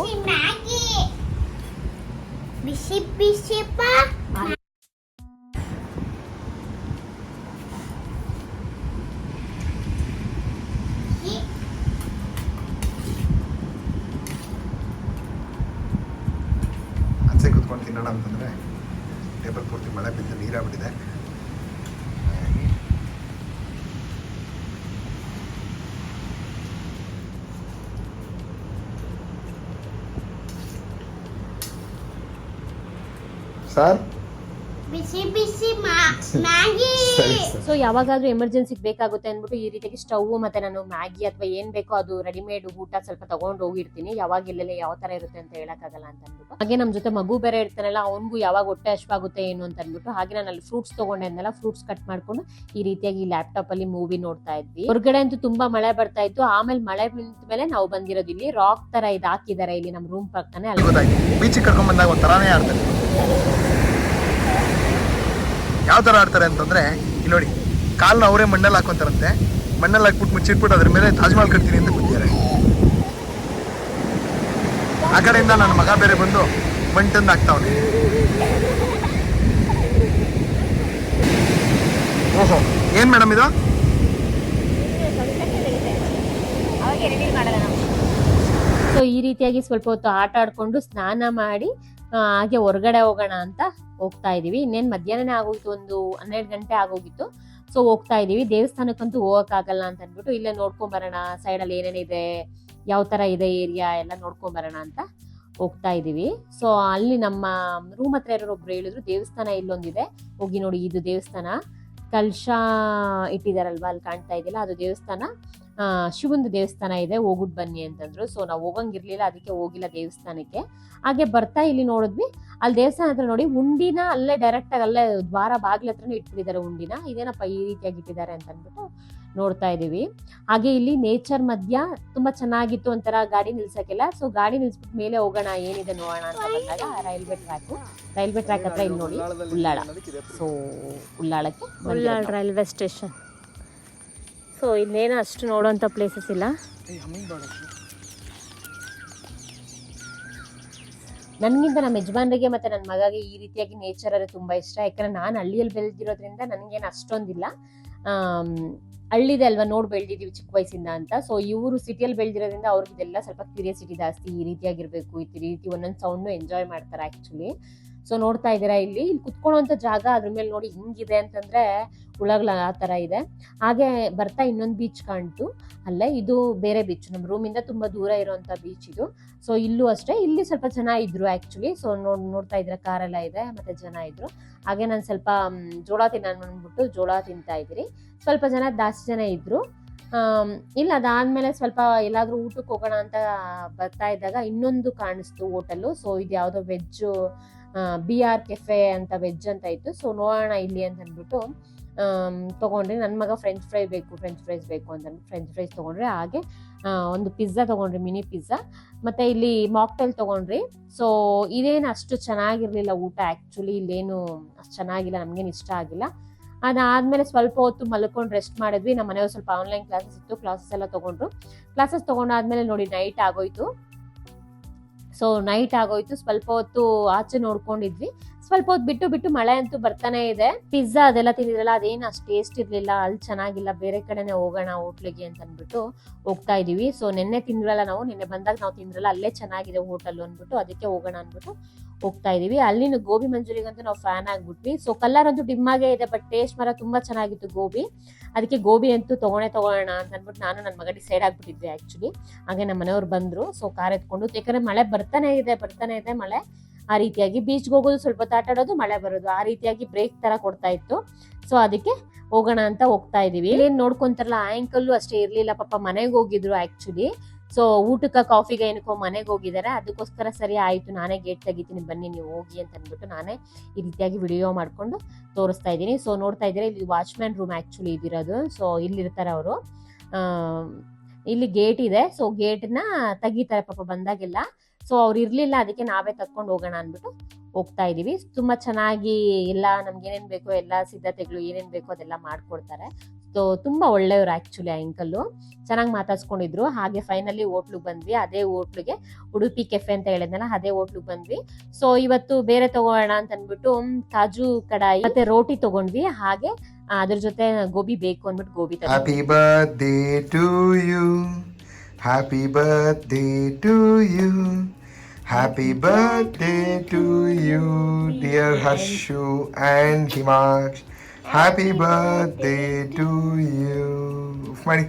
Speaker 1: ಆಚೆ ಕುತ್ಕೊಂಡು ತಿನ್ನೋಣ ಅಂತಂದರೆ ಟೇಬಲ್ ಪೂರ್ತಿ ಮಳೆ ಬಿದ್ದು ನೀರಾಗ್ಬಿಟ್ಟಿದೆ. ಸರ್
Speaker 2: ಸೊ ಯಾವಾಗಾದ್ರೂ ಎಮರ್ಜೆನ್ಸಿಗೆ ಬೇಕಾಗುತ್ತೆ ಅಂದ್ಬಿಟ್ಟು ಈ ರೀತಿಯಾಗಿ ಸ್ಟವ್ ಮತ್ತೆ ನಾನು ಮ್ಯಾಗಿ ಅಥವಾ ಏನ್ ಬೇಕೋ ಅದು ರೆಡಿಮೇಡ್ ಊಟ ಸ್ವಲ್ಪ ತಗೊಂಡು ಹೋಗಿರ್ತೀನಿ. ಯಾವಾಗ ಎಲ್ಲೆಲ್ಲ ಯಾವ ತರ ಇರುತ್ತೆ ಅಂತ ಹೇಳಕ್ಕಾಗಲ್ಲ ಅಂತ ಅಂದ್ಬಿಟ್ಟು. ಹಾಗೆ ನಮ್ ಜೊತೆ ಮಗು ಬೇರೆ ಇರ್ತಾನಲ್ಲ, ಅವ್ನಿಗೂ ಯಾವಾಗ ಹೊಟ್ಟೆ ಹಶ್ವಾಗುತ್ತೆ ಏನು ಅಂತ ಅಂದ್ಬಿಟ್ಟು ಹಾಗೆ ನಾನು ಅಲ್ಲಿ ಫ್ರೂಟ್ಸ್ ತಗೊಂಡೆ ಅಂದಲ್ಲ, ಫ್ರೂಟ್ಸ್ ಕಟ್ ಮಾಡ್ಕೊಂಡು ಈ ರೀತಿಯಾಗಿ ಲ್ಯಾಪ್ಟಾಪ್ ಅಲ್ಲಿ ಮೂವಿ ನೋಡ್ತಾ ಇದ್ವಿ. ಹೊರಗಡೆ ಅಂತೂ ತುಂಬಾ ಮಳೆ ಬರ್ತಾ ಇತ್ತು. ಆಮೇಲೆ ಮಳೆ ನಿಂತ ಮೇಲೆ ನಾವು ಬಂದಿರೋದು ಇಲ್ಲಿ ರಾಕ್ ತರ ಇದು ಹಾಕಿದ್ದಾರೆ ಇಲ್ಲಿ ನಮ್ಮ ರೂಮ್ ಪಕ್ಕನೆ. ಅಲ್ಲಿ
Speaker 1: ಬೀಚಿಗೆ ಕರ್ಕೊಂಡ್ ಬಂದಾಗ ಒಂಥರಾನೇ ಆಡ್ತಾರೆ. ಯಾವ ಥರ ಆಡ್ತಾರೆ ಅಂತಂದರೆ, ಇಲ್ಲಿ ನೋಡಿ ಕಾಲನ್ನ ಅವರೇ ಮಣ್ಣಲ್ಲಿ ಹಾಕೊಂತಾರಂತೆ. ಮಣ್ಣಲ್ಲಿ ಹಾಕ್ಬಿಟ್ಟು ಮುಚ್ಚಿಟ್ಬಿಟ್ಟು ಅದ್ರ ಮೇಲೆ ತಾಜ್ ಮಹಲ್ ಕಟ್ತೀನಿ ಅಂತ ಕೂತಿದ್ದಾರೆ. ಆ ಕಡೆಯಿಂದ ನನ್ನ ಮಗ ಬೇರೆ ಬಂದು ಮಣ್ಣು ತಂದು ಹಾಕ್ತಾವನೆ. ಓಹೋ, ಏನು ಮೇಡಮ್ ಇದು?
Speaker 2: ಸೊ ಈ ರೀತಿಯಾಗಿ ಸ್ವಲ್ಪ ಹೊತ್ತು ಆಟ ಆಡ್ಕೊಂಡು ಸ್ನಾನ ಮಾಡಿ ಹಾಗೆ ಹೊರಗಡೆ ಹೋಗೋಣ ಅಂತ ಹೋಗ್ತಾ ಇದೀವಿ. ಇನ್ನೇನು ಮಧ್ಯಾಹ್ನನೇ ಆಗೋಗಿತ್ತು, ಒಂದು 12 ಗಂಟೆ ಆಗೋಗಿತ್ತು. ಸೊ ಹೋಗ್ತಾ ಇದೀವಿ. ದೇವಸ್ಥಾನಕ್ಕಂತೂ ಹೋಗಕ್ಕಾಗಲ್ಲ ಅಂತ ಅಂದ್ಬಿಟ್ಟು ಇಲ್ಲೇ ನೋಡ್ಕೊಂಡ್ ಬರೋಣ, ಸೈಡಲ್ಲಿ ಏನೇನಿದೆ, ಯಾವ ತರ ಇದೆ ಏರಿಯಾ ಎಲ್ಲ ನೋಡ್ಕೊಂಡ್ ಬರೋಣ ಅಂತ ಹೋಗ್ತಾ ಇದೀವಿ. ಸೊ ಅಲ್ಲಿ ನಮ್ಮ ರೂಮ್ ಹತ್ರ ಒಬ್ರು ಹೇಳಿದ್ರು ದೇವಸ್ಥಾನ ಇಲ್ಲೊಂದಿದೆ, ಹೋಗಿ ನೋಡಿ ಇದು ದೇವಸ್ಥಾನ. ಕಲಶ ಇಟ್ಟಿದಾರಲ್ವಾ ಅಲ್ಲಿ ಕಾಣ್ತಾ ಇದೆಯಲ್ಲ, ಅದು ದೇವಸ್ಥಾನ, ಶಿವಂದು ದೇವಸ್ಥಾನ ಇದೆ, ಹೋಗ್ಬಿಟ್ಟು ಬನ್ನಿ ಅಂತಂದ್ರು. ಸೊ ನಾವು ಹೋಗಂಗಿರ್ಲಿಲ್ಲ, ಅದಕ್ಕೆ ಹೋಗಿಲ್ಲ ದೇವಸ್ಥಾನಕ್ಕೆ. ಹಾಗೆ ಬರ್ತಾ ಇಲ್ಲಿ ನೋಡಿದ್ವಿ, ಅಲ್ಲಿ ದೇವಸ್ಥಾನ ಹತ್ರ ನೋಡಿ ಉಂಡಿನ ಅಲ್ಲೇ ಡೈರೆಕ್ಟ್ ಆಗಿ ಅಲ್ಲೇ ದ್ವಾರ ಬಾಗ್ಲ ಹತ್ರನೇ ಇಟ್ಬಿಟ್ಟಿದ್ದಾರೆ ಉಂಡಿನ. ಇದೇನಪ್ಪ ಈ ರೀತಿಯಾಗಿ ಇಟ್ಟಿದ್ದಾರೆ ಅಂತ ಅಂದ್ಬಿಟ್ಟು ನೋಡ್ತಾ ಇದೀವಿ. ಹಾಗೆ ಇಲ್ಲಿ ನೇಚರ್ ಮಧ್ಯ ತುಂಬಾ ಚೆನ್ನಾಗಿತ್ತು, ಒಂಥರ ಗಾಡಿ ನಿಲ್ಸಕ್ಕೆಲ್ಲ. ಸೊ ಗಾಡಿ ನಿಲ್ಸ್ಬಿಟ್ಟು ಮೇಲೆ ಹೋಗೋಣ ಏನಿದೆ ನೋಡೋಣ ಅಂತ ಬಂದಾಗ ರೈಲ್ವೆ ಟ್ರ್ಯಾಕ್ ಹತ್ರ ಇಲ್ಲಿ ನೋಡಿ Ullal. So Ullal railway station. So ಇಲ್ಲೇನೋ ಅಷ್ಟು ನೋಡೋಂಥ ಪ್ಲೇಸಸ್ ಇಲ್ಲ. ನನಗಿಂತ ನಮ್ಮ ಯಜಮಾನ್ರಿಗೆ ಮತ್ತೆ ನನ್ನ ಮಗಗೆ ಈ ರೀತಿಯಾಗಿ ನೇಚರ್ ಅಂದರೆ ತುಂಬಾ ಇಷ್ಟ. ಯಾಕಂದ್ರೆ ನಾನು ಹಳ್ಳಿಯಲ್ಲಿ ಬೆಳೆದಿರೋದ್ರಿಂದ ನನಗೇನು ಅಷ್ಟೊಂದಿಲ್ಲ. ಹಳ್ಳಿದೆ ಅಲ್ವಾ, ನೋಡಿ ಬೆಳೆದಿದ್ದೀವಿ ಚಿಕ್ಕ ವಯಸ್ಸಿಂದ ಅಂತ. ಸೊ ಇವರು ಸಿಟಿಯಲ್ಲಿ ಬೆಳೆದಿರೋದ್ರಿಂದ ಅವ್ರಿಗೆ ಇದೆಲ್ಲ ಸ್ವಲ್ಪ ಕ್ಯೂರಿಯಾಸಿಟಿ ಜಾಸ್ತಿ, ಈ ರೀತಿಯಾಗಿರ್ಬೇಕು, ಈ ರೀತಿ ಒಂದೊಂದು ಸೌಂಡ್ನು ಎಂಜಾಯ್ ಮಾಡ್ತಾರೆ ಆ್ಯಕ್ಚುಲಿ. ಸೊ ನೋಡ್ತಾ ಇದ್ದೀರಾ ಇಲ್ಲಿ ಕುತ್ಕೊಳ್ಳೋಂಥ ಜಾಗ, ಅದ್ರ ಮೇಲೆ ನೋಡಿ ಹಿಂಗಿದೆ ಅಂತಂದ್ರೆ ಉಳಗಳ ಆ ಥರ ಇದೆ. ಹಾಗೆ ಬರ್ತಾ ಇನ್ನೊಂದು ಬೀಚ್ ಕಾಣ್ತು ಅಲ್ಲೇ, ಇದು ಬೇರೆ ಬೀಚ್, ನಮ್ಮ ರೂಮಿಂದ ತುಂಬ ದೂರ ಇರೋಂಥ ಬೀಚ್ ಇದು. ಸೊ ಇಲ್ಲೂ ಅಷ್ಟೇ, ಇಲ್ಲಿ ಸ್ವಲ್ಪ ಜನ ಇದ್ರು ಆ್ಯಕ್ಚುಲಿ. ಸೊ ನೋಡ್ತಾ ಇದ್ರೆ ಕಾರೆಲ್ಲ ಇದೆ ಮತ್ತೆ ಜನ ಇದ್ರು. ಹಾಗೆ ನಾನು ಸ್ವಲ್ಪ ಜೋಳ ತಿನ್ನೋಣ ಅಂದ್ಬಿಟ್ಟು ಜೋಳ ತಿಂತಾ ಇದ್ರಿ. ಸ್ವಲ್ಪ ಜನ ಜಾಸ್ತಿ ಜನ ಇದ್ರು. ಇಲ್ಲ ಅದಾದ್ಮೇಲೆ ಸ್ವಲ್ಪ ಎಲ್ಲಾದ್ರೂ ಊಟಕ್ಕೆ ಹೋಗೋಣ ಅಂತ ಬರ್ತಾ ಇದ್ದಾಗ ಇನ್ನೊಂದು ಕಾಣಿಸ್ತು ಹೋಟೆಲ್. ಸೊ ಇದು ಯಾವ್ದೋ ವೆಜ್ BR ಕೆಫೆ ಅಂತ ವೆಜ್ ಅಂತ ಇತ್ತು. ಸೊ ನೋಡೋಣ ಇಲ್ಲಿ ಅಂತ ಅಂದ್ಬಿಟ್ಟು ತಗೊಂಡ್ರಿ. ನನ್ನ ಮಗ ಫ್ರೆಂಚ್ ಫ್ರೈಸ್ ಬೇಕು ಅಂತ ಫ್ರೆಂಚ್ ಫ್ರೈಸ್ ತಗೊಂಡ್ರಿ. ಹಾಗೆ ಒಂದು ಪಿಜ್ಜಾ ತಗೊಂಡ್ರಿ, ಮಿನಿ ಪಿಜ್ಜಾ. ಮತ್ತೆ ಇಲ್ಲಿ ಮಾಕ್ಟೈಲ್ ತಗೊಂಡ್ರಿ. ಸೊ ಇದೇನು ಅಷ್ಟು ಚೆನ್ನಾಗಿರ್ಲಿಲ್ಲ ಊಟ. ಆಕ್ಚುಲಿ ಇಲ್ಲೇನು ಅಷ್ಟು ಚೆನ್ನಾಗಿಲ್ಲ, ನಮ್ಗೇನು ಇಷ್ಟ ಆಗಿಲ್ಲ. ಅದಾದ್ಮೇಲೆ ಸ್ವಲ್ಪ ಹೊತ್ತು ಮಲ್ಕೊಂಡು ರೆಸ್ಟ್ ಮಾಡಿದ್ವಿ. ನಮ್ಮ ಮನೆಯವ್ರು ಸ್ವಲ್ಪ ಆನ್ಲೈನ್ ಕ್ಲಾಸಸ್ ಇತ್ತು, ಕ್ಲಾಸಸ್ ಎಲ್ಲ ತಗೊಂಡ್ರು. ಕ್ಲಾಸಸ್ ತಗೊಂಡಾದ್ಮೇಲೆ ನೋಡಿ ನೈಟ್ ಆಗೋಯ್ತು. ಸೊ ನೈಟ್ ಆಗೋಯ್ತು, ಸ್ವಲ್ಪ ಹೊತ್ತು ಆಚೆ ನೋಡ್ಕೊಂಡಿದ್ವಿ. ಸ್ವಲ್ಪ ಹೊತ್ತು ಬಿಟ್ಟು ಮಳೆ ಅಂತೂ ಬರ್ತಾನೆ ಇದೆ. ಪಿಜ್ಜಾ ಅದೆಲ್ಲ ತಿಂದಿದ್ರಲ್ಲ, ಅದೇನು ಅಷ್ಟು ಟೇಸ್ಟ್ ಇರ್ಲಿಲ್ಲ, ಅಲ್ಲಿ ಚೆನ್ನಾಗಿಲ್ಲ, ಬೇರೆ ಕಡೆನೆ ಹೋಗೋಣ ಹೋಟ್ಲಿಗೆ ಅಂತ ಅಂದ್ಬಿಟ್ಟು ಹೋಗ್ತಾ ಇದೀವಿ. ಸೊ ನಿನ್ನೆ ತಿಂದ್ರಲ್ಲ ನಾವು, ನಿನ್ನೆ ಬಂದಾಗ ನಾವು ತಿಂದ್ರಲ್ಲ, ಅಲ್ಲೇ ಚೆನ್ನಾಗಿದೆ ಹೋಟೆಲ್ ಅಂದ್ಬಿಟ್ಟು ಅದಕ್ಕೆ ಹೋಗೋಣ ಅಂದ್ಬಿಟ್ಟು ಹೋಗ್ತಾ ಇದೀವಿ. ಅಲ್ಲಿನ ಗೋಬಿ ಮಂಚೂರಿಗಂತೂ ನಾವು ಫ್ಯಾನ್ ಆಗ್ಬಿಟ್ವಿ. ಸೊ ಕಲರ್ ಅಂತೂ ಡಿಮ್ಮಾಗೆ ಇದೆ, ಬಟ್ ಟೇಸ್ಟ್ ಮಾತ್ರ ತುಂಬಾ ಚೆನ್ನಾಗಿತ್ತು ಗೋಬಿ. ಅದಕ್ಕೆ ಗೋಬಿ ಅಂತೂ ತಗೋಣ ಅಂತ ಅಂದ್ಬಿಟ್ಟು ನಾನು ನನ್ನ ಮಗ ಡಿಸೈಡ್ ಆಗ್ಬಿಟ್ಟಿದ್ವಿ ಆಕ್ಚುಲಿ. ಹಾಗೆ ನಮ್ಮ ಮನೆಯವ್ರು ಬಂದ್ರು. ಸೊ ಕಾರ್ ಎತ್ಕೊಂಡು, ಯಾಕಂದ್ರೆ ಮಳೆ ಬರ್ತಾನೆ ಇದೆ ಮಳೆ. ಆ ರೀತಿಯಾಗಿ ಬೀಚ್ಗೆ ಹೋಗೋದು, ಸ್ವಲ್ಪ ಆಟಾಡೋದು, ಮಳೆ ಬರೋದು, ಆ ರೀತಿಯಾಗಿ ಬ್ರೇಕ್ ತರ ಕೊಡ್ತಾ ಇತ್ತು. ಸೊ ಅದಕ್ಕೆ ಹೋಗೋಣ ಅಂತ ಹೋಗ್ತಾ ಇದೀವಿ. ಏನ್ ನೋಡ್ಕೊಂತಾರಲ್ಲ, ಆ ಅಂಕಲ್ಲು ಅಷ್ಟೇ ಇರ್ಲಿಲ್ಲ ಪಾಪ, ಮನೆಗೆ ಹೋಗಿದ್ರು ಆಕ್ಚುಲಿ. ಸೊ ಊಟಕ್ಕೆ ಕಾಫಿಗೆ ಏನಕ್ಕೋ ಮನೆಗೆ ಹೋಗಿದ್ದಾರೆ. ಅದಕ್ಕೋಸ್ಕರ ಸರಿ ಆಯ್ತು, ನಾನೇ ಗೇಟ್ ತೆಗಿತೀನಿ ಬನ್ನಿ ನೀವು ಹೋಗಿ ಅಂತ ಅಂದ್ಬಿಟ್ಟು ನಾನೇ ಈ ರೀತಿಯಾಗಿ ವಿಡಿಯೋ ಮಾಡ್ಕೊಂಡು ತೋರಿಸ್ತಾ ಇದ್ದೀನಿ. ಸೊ ನೋಡ್ತಾ ಇದ್ದೀರಾ, ಇಲ್ಲಿ ವಾಚ್ಮ್ಯಾನ್ ರೂಮ್ ಆಕ್ಚುಲಿ ಇದಿರೋದು. ಸೊ ಇಲ್ಲಿರ್ತಾರೆ ಅವರು. ಇಲ್ಲಿ ಗೇಟ್ ಇದೆ. ಸೊ ಗೇಟ್ನ ತೆಗಿತಾರೆ ಪಾಪ ಬಂದಾಗೆಲ್ಲ. ಸೊ ಅವ್ರು ಇರ್ಲಿಲ್ಲ, ಅದಕ್ಕೆ ನಾವೇ ತಕ್ಕೊಂಡು ಹೋಗೋಣ ಅಂದ್ಬಿಟ್ಟು ಹೋಗ್ತಾ ಇದೀವಿ. ತುಂಬಾ ಚೆನ್ನಾಗಿ ಎಲ್ಲ ನಮ್ಗೆ ಏನೇನ್ ಬೇಕೋ ಎಲ್ಲ ಸಿದ್ಧತೆಗಳು ಏನೇನ್ ಬೇಕೋ ಅದೆಲ್ಲ ಮಾಡ್ಕೊಡ್ತಾರೆ. ಸೊ ತುಂಬಾ ಒಳ್ಳೆಯವ್ರು ಆಕ್ಚುಲಿ ಆ ಅಂಕಲ್ಲು, ಚೆನ್ನಾಗಿ ಮಾತಾಡ್ಸ್ಕೊಂಡಿದ್ರು. ಹಾಗೆ ಫೈನಲಿ ಹೋಟ್ಲಿಗೆ ಬಂದ್ವಿ. ಅದೇ ಹೋಟ್ಲಿಗೆ, ಉಡುಪಿ ಕೆಫೆ ಅಂತ ಹೇಳಿದ್ನಲ್ಲ, ಅದೇ ಹೋಟ್ಲಿಗೆ ಬಂದ್ವಿ. ಸೊ ಇವತ್ತು ಬೇರೆ ತಗೋಣ ಅಂತ ಅಂದ್ಬಿಟ್ಟು ಕಾಜು ಕಡಾಯಿ ಮತ್ತೆ ರೋಟಿ ತಗೊಂಡ್ವಿ. ಹಾಗೆ ಅದ್ರ ಜೊತೆ ಗೋಬಿ ಬೇಕು ಅಂದ್ಬಿಟ್ಟು ಗೋಬಿ ತಗೊಂಡ್ವಿ.
Speaker 1: Happy birthday to you, happy birthday to you, happy birthday to you dear Harshu and Himaksh. Happy birthday to you. ಮಾಡಿ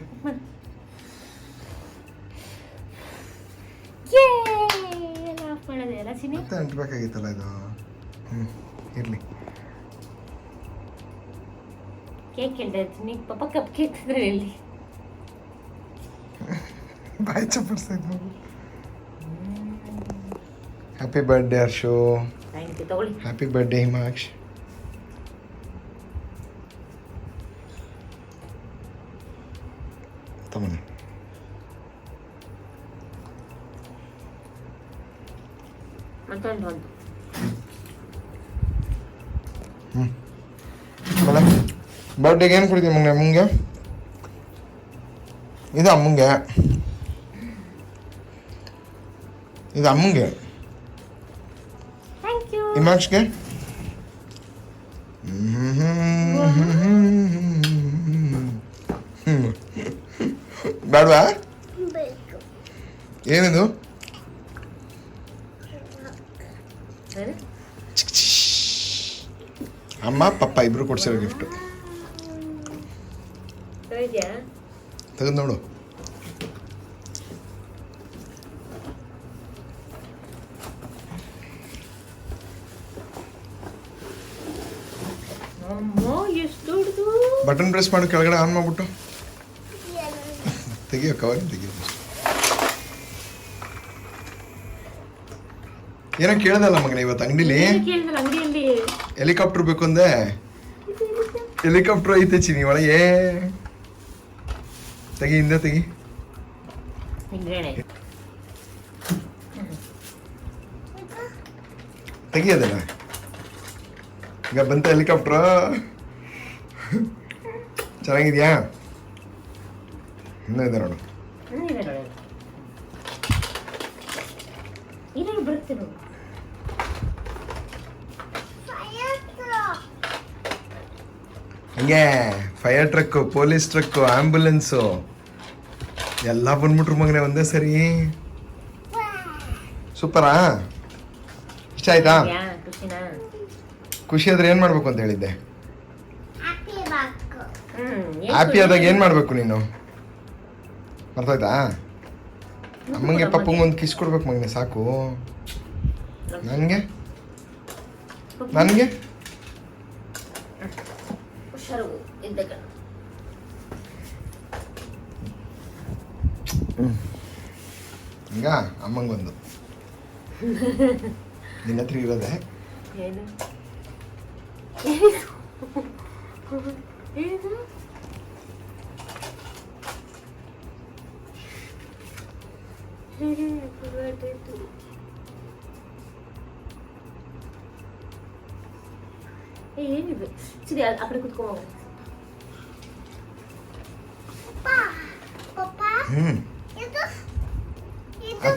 Speaker 1: ಮತ್ತೆ ಅಂಟಬೇಕಾಗಿತ್ತಲ್ಲ ಇದು. ಇರಲಿ.
Speaker 2: ಕೇಕ್ ಹೇಳ್ತಾ ಪಾಪ, ಕಪ್ ಕೇಕ್ ಅಂದ್ರೆ ಇಲ್ಲಿ
Speaker 1: ಬಾಯ್ ಚಪ್ಪಡಿಸ್ತಾ ಇದ್ವು. Happy birthday Harshu.
Speaker 2: ತಗೊಳ್ಳಿ.
Speaker 1: Happy birthday Himaksh. ತಗೊಳ್ಳಿ. ಬರ್ಡೇಗೆ ಏನು ಕೊಡ್ತೀವಿ ಮಗನೆ? ಅಮ್ಮಂಗೆ ಇದು, ಅಮ್ಮಂಗೆ ಇದು, ಅಮ್ಮಂಗೆ ಹಿಮಾಕ್ಷಗೆ ಬೇಡವಾ? ಏನಿದು? ಅಮ್ಮ ಪಪ್ಪ ಇಬ್ರು ಕೊಡ್ಸಿರೋ ಗಿಫ್ಟ್. ತೆಗೆದು ನೋಡು. ಬಟನ್ ಪ್ರೆಸ್ ಮಾಡಿ ಕೆಳಗಡೆ ಆನ್ ಮಾಡ್ಬಿಟ್ಟು ತೆಗಿಯೋ, ಕವರ್ ತೆಗಿಯೋ. ಏನೋ ಕೇಳ್ದಲ್ಲ ಮಗನ ಇವತ್ತು ಅಂಗಡಿಲಿ, ಹೆಲಿಕಾಪ್ಟರ್ ಬೇಕು ಅಂದೆ. ಹೆಲಿಕಾಪ್ಟರ್ ಐತೆ ಚಿನಿ ಒಳಗೆ. ತೆಗಿ, ಹಿಂದೆ ತೆಗಿ. ತೆಗಿಯೋದಲ್ಲ ಈಗ ಬಂತ ಹೆಲಿಕಾಪ್ಟರ್. ಚೆನ್ನಾಗಿದ್ಯಾ? ಇನ್ನೂ ಇದೆ ನೋಡು. ಹಂಗೆ fire truck, police truck, ambulance ಎಲ್ಲ ಬಂದ್ಬಿಟ್ರು ಮಗನೆ ಒಂದೇ ಸರಿ. ಸೂಪರಾ? ಇಷ್ಟ ಆಯ್ತಾ? ಖುಷಿ ಆದ್ರೆ ಏನ್ ಮಾಡ್ಬೇಕು ಅಂತ ಹೇಳಿದ್ದೆ? ಹ್ಯಾಪಿ ಆದಾಗ ಏನ್ ಮಾಡ್ಬೇಕು ನೀನು? ಮರ್ತೋಯ್ತಾ? ಅಮ್ಮಂಗೆ ಪಪ್ಪಂಗೆ ಒಂದು ಕಿಸ್ ಕೊಡ್ಬೇಕು ಮಗನೆ, ಸಾಕು. ನನ್ಗೆ ಈಗ ಅಮ್ಮಂಗೊಂದು ನಿನ್ನ ಹತ್ರ ಇರೋದೆ
Speaker 2: ಏನು ಏನಿದೆ ಸರಿ ಆ ಕಡೆ ಕುತ್ಕೊಂಡು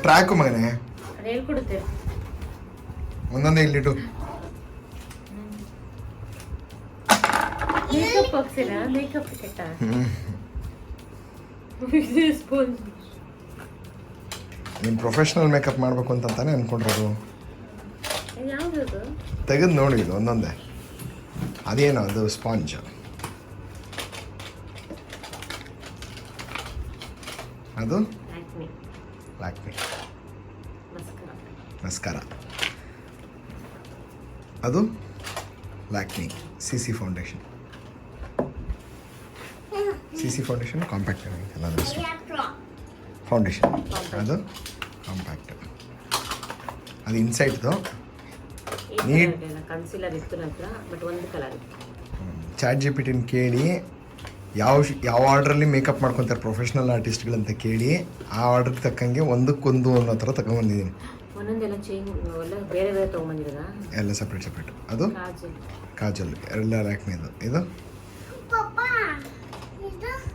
Speaker 1: ಟ್ರ್ಯಾಕು ಮಗನೇ
Speaker 2: ಹೇಳ್ಕೊಡುತ್ತೆ
Speaker 1: ಒಂದೊಂದೇ ಇಲ್ಲಿಟ್ಟು
Speaker 2: ಮೇಕಪ್ ಹಾಕ್ಸಿಲ್ಲ ಮೇಕಪ್ ಕೆಟ್ಟ
Speaker 1: ನೀನು ಪ್ರೊಫೆಷ್ನಲ್ ಮೇಕಪ್ ಮಾಡಬೇಕು ಅಂತಾನೆ ಅನ್ಕೊಂಡಿರೋದು.
Speaker 2: ಯಾವ್ದು
Speaker 1: ತೆಗೆದು ನೋಡಿ ಇದು ಒಂದೊಂದೇ. ಅದೇನೋ ಅದು ಸ್ಪಾಂಜ್. ಅದು ಲ್ಯಾಕ್ಮಿ ಮಸ್ಕಾರ. ಅದು Lakme CC foundation. CC foundation compact ಎಲ್ಲಾದ್ರೂ ಫೌಂಡೇಶನ್. ಅದು ಕಾಂಪ್ಯಾಕ್ಟ್. ಅದು ಇನ್ಸೈಟ್ದು ನೀಟ್.
Speaker 2: ಕನ್ಸಿಲರ್ ಇತ್ತು ನಂತರ ಬಟ್ ಒಂದು ಕಲರ್
Speaker 1: ChatGPT ಕೇಳಿ ಯಾವ ಆರ್ಡ್ರಲ್ಲಿ ಮೇಕಪ್ ಮಾಡ್ಕೊತಾರೆ ಪ್ರೊಫೆಷ್ನಲ್ ಆರ್ಟಿಸ್ಟ್ಗಳಂತ ಕೇಳಿ ಆ ಆರ್ಡ್ರಿಗೆ ತಕ್ಕಂಗೆ ಒಂದಕ್ಕೊಂದು ಅನ್ನೋ ಥರ ತಗೊಂಡ್ಬಂದಿದ್ದೀನಿ.
Speaker 2: ಒಂದೊಂದೆಲ್ಲ ಚೇಂಜ್ ಎಲ್ಲ ಬೇರೆ ಬೇರೆ ತೊಗೊಂಬಂದಿರೋದಾ? ಎಲ್ಲ
Speaker 1: ಸಪ್ರೇಟ್. ಅದು ಕಾಜಲ್ ಎಲ್ಲ ಲ್ಯಾಕ್ಮಿದು. ಇದು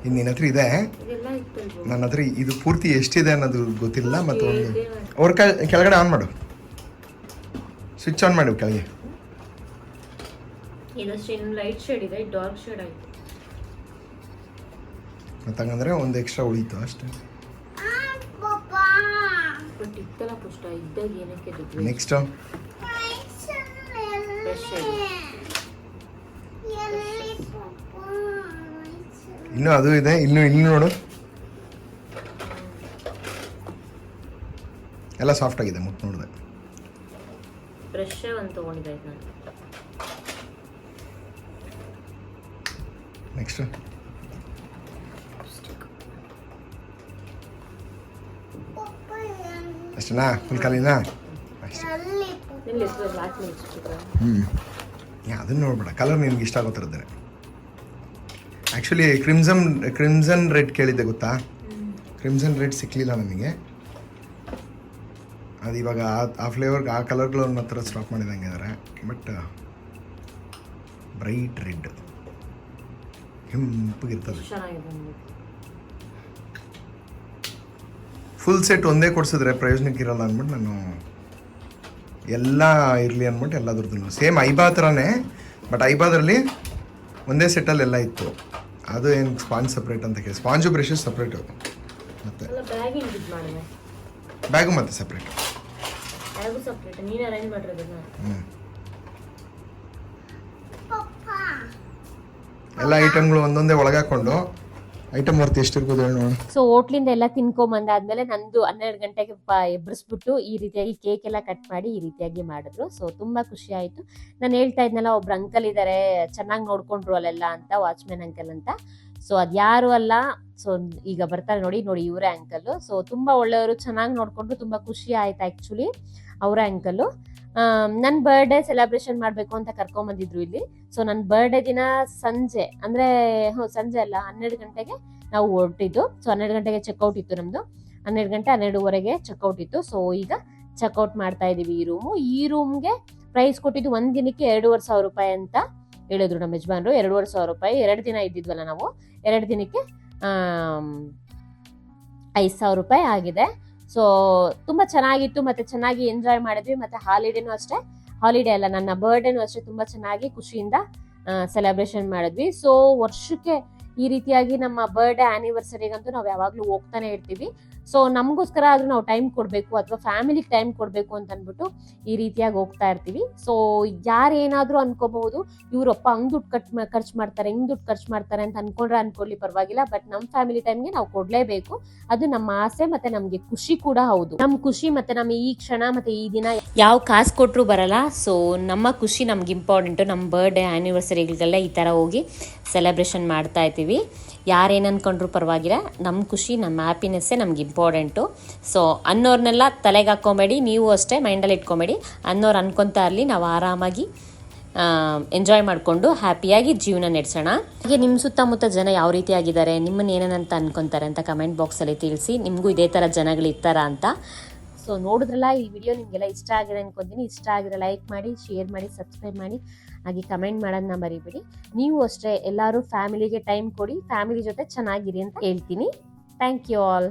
Speaker 1: ಇನ್ನು ನಿನ್ನ ಹತ್ರ ಇದೆ. ನನ್ನ ಹತ್ರ ಇದು ಪೂರ್ತಿ ಎಷ್ಟಿದೆ ಅನ್ನೋದು ಗೊತ್ತಿಲ್ಲ. ಮತ್ತು ಒಂದು ಅವ್ರ ಕೆಳಗಡೆ ಆನ್ ಮಾಡು, ಸ್ವಿಚ್ ಆನ್ ಮಾಡು ಕೆಳಗೆ.
Speaker 2: ಲೈಟ್ ಶೇಡ್ ಇದೆ, ಡಾರ್ಕ್ ಶೇಡ್ ಆಯ್ತು.
Speaker 1: ಮತ್ತು ಹಂಗಂದ್ರೆ ಒಂದು ಎಕ್ಸ್ಟ್ರಾ ಉಳಿತು ಅಷ್ಟೇ.
Speaker 2: ಬಟ್ ಇತ್ತಲ್ಲ ಪುಷ್ಟ ಇದ್ದಾಗ ಏನಕ್ಕೆ
Speaker 1: ನೆಕ್ಸ್ಟ್ ಇನ್ನು ಅದು ಇದೆ. ಇನ್ನು ನೋಡು, ಎಲ್ಲ ಸಾಫ್ಟ್ ಆಗಿದೆ. ಮುಟ್ಟು ನೋಡಿದೆ.
Speaker 2: ಬ್ರಷ್ ಒಂದು ತೊಗೊಂಡಿದ್ದೆ ನಾನು.
Speaker 1: ನೆಕ್ಸ್ಟ್ ಅಷ್ಟೇನಾ? ಫುಲ್ ಖಾಲಿನಾ? ಅಷ್ಟೇ. ಅದನ್ನು ನೋಡ್ಬೇಡ. ಕಲರ್ ನಿನ್ಗೆ ಇಷ್ಟ ಆಗೋ ಥರದ್ದೇ. ಆ್ಯಕ್ಚುಲಿ ಕ್ರಿಮ್ಸನ್ ರೆಡ್ ಕೇಳಿದ್ದೆ ಗೊತ್ತಾ? ಕ್ರಿಮ್ಸನ್ ರೆಡ್ ಸಿಕ್ಕಲಿಲ್ಲ ನನಗೆ. ಅದು ಇವಾಗ ಆ ಫ್ಲೇವರ್ಗೆ ಆ ಕಲರ್ಗಳು ನನ್ನ ಹತ್ರ ಸ್ಟಾಪ್ ಮಾಡಿದಂಗೆ ಇದ್ದಾರೆ. ಬಟ್ ಬ್ರೈಟ್ ರೆಡ್ ಕೆಂಪಗಿರ್ತದೆ. ಫುಲ್ ಸೆಟ್ ಒಂದೇ ಕೊಡಿಸಿದ್ರೆ ಪ್ರಯೋಜನಕ್ಕೆ ಇರಲ್ಲ ಅಂದ್ಬಿಟ್ಟು ನಾನು ಎಲ್ಲ ಇರಲಿ ಅಂದ್ಬಿಟ್ಟು ಎಲ್ಲದ್ರದ್ದು ಸೇಮ್ ಐಬಾ ಥರನೇ. ಬಟ್ ಐಬಾದ್ರಲ್ಲಿ ಒಂದೇ ಸೆಟ್ಟಲ್ಲಿ ಎಲ್ಲ ಇತ್ತು. ಅದು ಏನು ಸ್ಪಾಂಜ್ ಸಪ್ರೇಟ್ ಅಂತ ಕೇಳಿ, ಸ್ಪಾಂಜು ಬ್ರಷಸ್ ಸಪ್ರೇಟು, ಮತ್ತು ಬ್ಯಾಗು ಮತ್ತು ಸಪ್ರೇಟ್. ಎಲ್ಲ ಐಟಮ್ಗಳು ಒಂದೊಂದೇ ಒಳಗೆ ಹಾಕೊಂಡು ಐಟಮ್ ವರ್ತ್ ಎಷ್ಟಿರ್ಬೋದು ಹೇಳಿ ನೋಡೋಣ.
Speaker 2: ಸೊ ಹೋಟ್ಲಿಂದ ಎಲ್ಲ ತಿನ್ಕೊಂಬಂದಾದ್ಮೇಲೆ ನಂದು 12 ಗಂಟೆಗೆ ಎಬ್ಬರಿಸ್ಬಿಟ್ಟು ಈ ರೀತಿಯಾಗಿ ಕೇಕ್ ಎಲ್ಲ ಕಟ್ ಮಾಡಿ ಈ ರೀತಿಯಾಗಿ ಮಾಡಿದ್ರು. ಸೊ ತುಂಬಾ ಖುಷಿ ಆಯ್ತು. ನಾನು ಹೇಳ್ತಾ ಇದ್ನಲ್ಲ, ಒಬ್ರು ಅಂಕಲ್ ಇದ್ದಾರೆ ಚೆನ್ನಾಗಿ ನೋಡ್ಕೊಂಡ್ರು ಅಲ್ಲೆಲ್ಲ ಅಂತ, ವಾಚ್ಮೆನ್ ಅಂಕಲ್ ಅಂತ. ಸೊ ಅದ್ಯಾರು ಅಲ್ಲ, ಸೊ ಈಗ ಬರ್ತಾರೆ ನೋಡಿ ಇವರೇ ಅಂಕಲ್. ಸೊ ತುಂಬಾ ಒಳ್ಳೆಯವರು, ಚೆನ್ನಾಗಿ ನೋಡ್ಕೊಂಡ್ರು, ತುಂಬಾ ಖುಷಿ ಆಯ್ತು. ಆಕ್ಚುಲಿ ಅವರೇ ಅಂಕಲ್ ನನ್ನ ಬರ್ಡೇ ಸೆಲೆಬ್ರೇಷನ್ ಮಾಡಬೇಕು ಅಂತ ಕರ್ಕೊಂಬಂದಿದ್ರು ಇಲ್ಲಿ. ಸೊ ನನ್ನ ಬರ್ಡೇ ದಿನ ಸಂಜೆ ಅಂದ್ರೆ ಸಂಜೆ ಅಲ್ಲ 12 ಗಂಟೆಗೆ ನಾವು ಹೊರಟಿದ್ದು. ಸೊ 12 ಗಂಟೆಗೆ ಚೆಕ್ಔಟ್ ಇತ್ತು ನಮ್ದು. 12 ಗಂಟೆ 12:30 ಚೆಕ್ಔಟ್ ಇತ್ತು. ಸೊ ಈಗ ಚೆಕ್ಔಟ್ ಮಾಡ್ತಾ ಇದೀವಿ. ಈ ರೂಮ್ಗೆ ಪ್ರೈಸ್ ಕೊಟ್ಟಿದ್ದು ಒಂದ್ ದಿನಕ್ಕೆ 2,500 ರೂಪಾಯಿ ಅಂತ ಹೇಳಿದ್ರು ನಮ್ಮ ಯಜಮಾನ್ರು. 2,500 ರೂಪಾಯಿ. 2 ದಿನ ಇದ್ದಿದ್ವಲ್ಲ ನಾವು, 2 ದಿನಕ್ಕೆ 5,000 ರೂಪಾಯಿ ಆಗಿದೆ. ಸೊ ತುಂಬಾ ಚೆನ್ನಾಗಿತ್ತು, ಮತ್ತೆ ಚೆನ್ನಾಗಿ ಎಂಜಾಯ್ ಮಾಡಿದ್ವಿ. ಮತ್ತೆ ಹಾಲಿಡೇನು ಅಷ್ಟೇ, ಹಾಲಿಡೇ ಅಲ್ಲ ನನ್ನ ಬರ್ಡೇನು ಅಷ್ಟೇ, ತುಂಬಾ ಚೆನ್ನಾಗಿ ಖುಷಿಯಿಂದ ಸೆಲೆಬ್ರೇಷನ್ ಮಾಡಿದ್ವಿ. ಸೊ ವರ್ಷಕ್ಕೆ ಈ ರೀತಿಯಾಗಿ ನಮ್ಮ ಬರ್ಡೇ ಆನಿವರ್ಸರಿಗಂತೂ ನಾವು ಯಾವಾಗ್ಲೂ ಹೋಗ್ತಾನೆ ಇರ್ತೀವಿ. ಸೊ ನಮಗೋಸ್ಕರ ಆದ್ರೂ ನಾವು ಟೈಮ್ ಕೊಡ್ಬೇಕು ಅಥವಾ ಫ್ಯಾಮಿಲಿಗೆ ಟೈಮ್ ಕೊಡ್ಬೇಕು ಅಂತ ಅಂದ್ಬಿಟ್ಟು ಈ ರೀತಿಯಾಗಿ ಹೋಗ್ತಾ ಇರ್ತೀವಿ. ಸೊ ಯಾರೇನಾದ್ರೂ ಅನ್ಕೋಬಹುದು, ಇವ್ರಪ್ಪ ಹಂಗ್ ದುಡ್ಡು ಖರ್ಚು ಮಾಡ್ತಾರೆ, ಹಿಂಗ್ ದುಡ್ಡು ಖರ್ಚು ಮಾಡ್ತಾರೆ ಅಂತ ಅನ್ಕೊಳ್ಳಿ ಪರವಾಗಿಲ್ಲ. ಬಟ್ ನಮ್ಮ ಫ್ಯಾಮಿಲಿ ಟೈಮ್ಗೆ ನಾವು ಕೊಡ್ಲೇಬೇಕು. ಅದು ನಮ್ಮ ಆಸೆ, ಮತ್ತೆ ನಮ್ಗೆ ಖುಷಿ ಕೂಡ ಹೌದು. ನಮ್ ಖುಷಿ ಮತ್ತೆ ನಮ್ಮ ಈ ಕ್ಷಣ ಮತ್ತೆ ಈ ದಿನ ಯಾವ ಕಾಸು ಕೊಟ್ರು ಬರಲ್ಲ. ಸೊ ನಮ್ಮ ಖುಷಿ ನಮ್ಗೆ ಇಂಪಾರ್ಟೆಂಟು. ನಮ್ಮ ಬರ್ಡೇ ಆನಿವರ್ಸರಿಗಳಿಗೆಲ್ಲ ಈ ತರ ಹೋಗಿ ಸೆಲೆಬ್ರೇಷನ್ ಮಾಡ್ತಾ ಇರ್ತೀವಿ. ಯಾರೇನು ಅನ್ಕೊಂಡ್ರು ಪರವಾಗಿಲ್ಲ, ನಮ್ಮ ಖುಷಿ ನಮ್ಮ ಹ್ಯಾಪಿನೆಸ್ಸೇ ನಮ್ಗೆ ಇಂಪಾರ್ಟೆಂಟು. ಸೊ ಅನ್ನೋರ್ನೆಲ್ಲ ತಲೆಗೆ ಹಾಕ್ಕೊಬೇಡಿ, ನೀವು ಅಷ್ಟೇ ಮೈಂಡಲ್ಲಿ ಇಟ್ಕೊಬೇಡಿ. ಅನ್ನೋರು ಅನ್ಕೊತಾ ಇರಲಿ, ನಾವು ಆರಾಮಾಗಿ ಎಂಜಾಯ್ ಮಾಡಿಕೊಂಡು ಹ್ಯಾಪಿಯಾಗಿ ಜೀವನ ನಡೆಸೋಣ. ಹಾಗೆ ನಿಮ್ಮ ಸುತ್ತಮುತ್ತ ಜನ ಯಾವ ರೀತಿ ಆಗಿದ್ದಾರೆ, ನಿಮ್ಮನ್ನು ಏನೇನಂತ ಅನ್ಕೊತಾರೆ ಅಂತ ಕಮೆಂಟ್ ಬಾಕ್ಸಲ್ಲಿ ತಿಳಿಸಿ. ನಿಮಗೂ ಇದೇ ಥರ ಜನಗಳು ಇರ್ತಾರ ಅಂತ. ಸೊ ನೋಡಿದ್ರಲ್ಲ, ಈ ವಿಡಿಯೋ ನಿಮಗೆಲ್ಲ ಇಷ್ಟ ಆಗಿದೆ ಅನ್ಕೊತೀನಿ. ಇಷ್ಟ ಆಗಿದ್ರೆ ಲೈಕ್ ಮಾಡಿ, ಶೇರ್ ಮಾಡಿ, ಸಬ್ಸ್ಕ್ರೈಬ್ ಮಾಡಿ, ಹಾಗೆ ಕಮೆಂಟ್ ಮಾಡೋದನ್ನ ಮರಿಬೇಡಿ. ನೀವು ಅಷ್ಟೇ ಎಲ್ಲರೂ ಫ್ಯಾಮಿಲಿಗೆ ಟೈಮ್ ಕೊಡಿ, ಫ್ಯಾಮಿಲಿ ಜೊತೆ ಚೆನ್ನಾಗಿರಿ ಅಂತ ಹೇಳ್ತೀನಿ. Thank you all.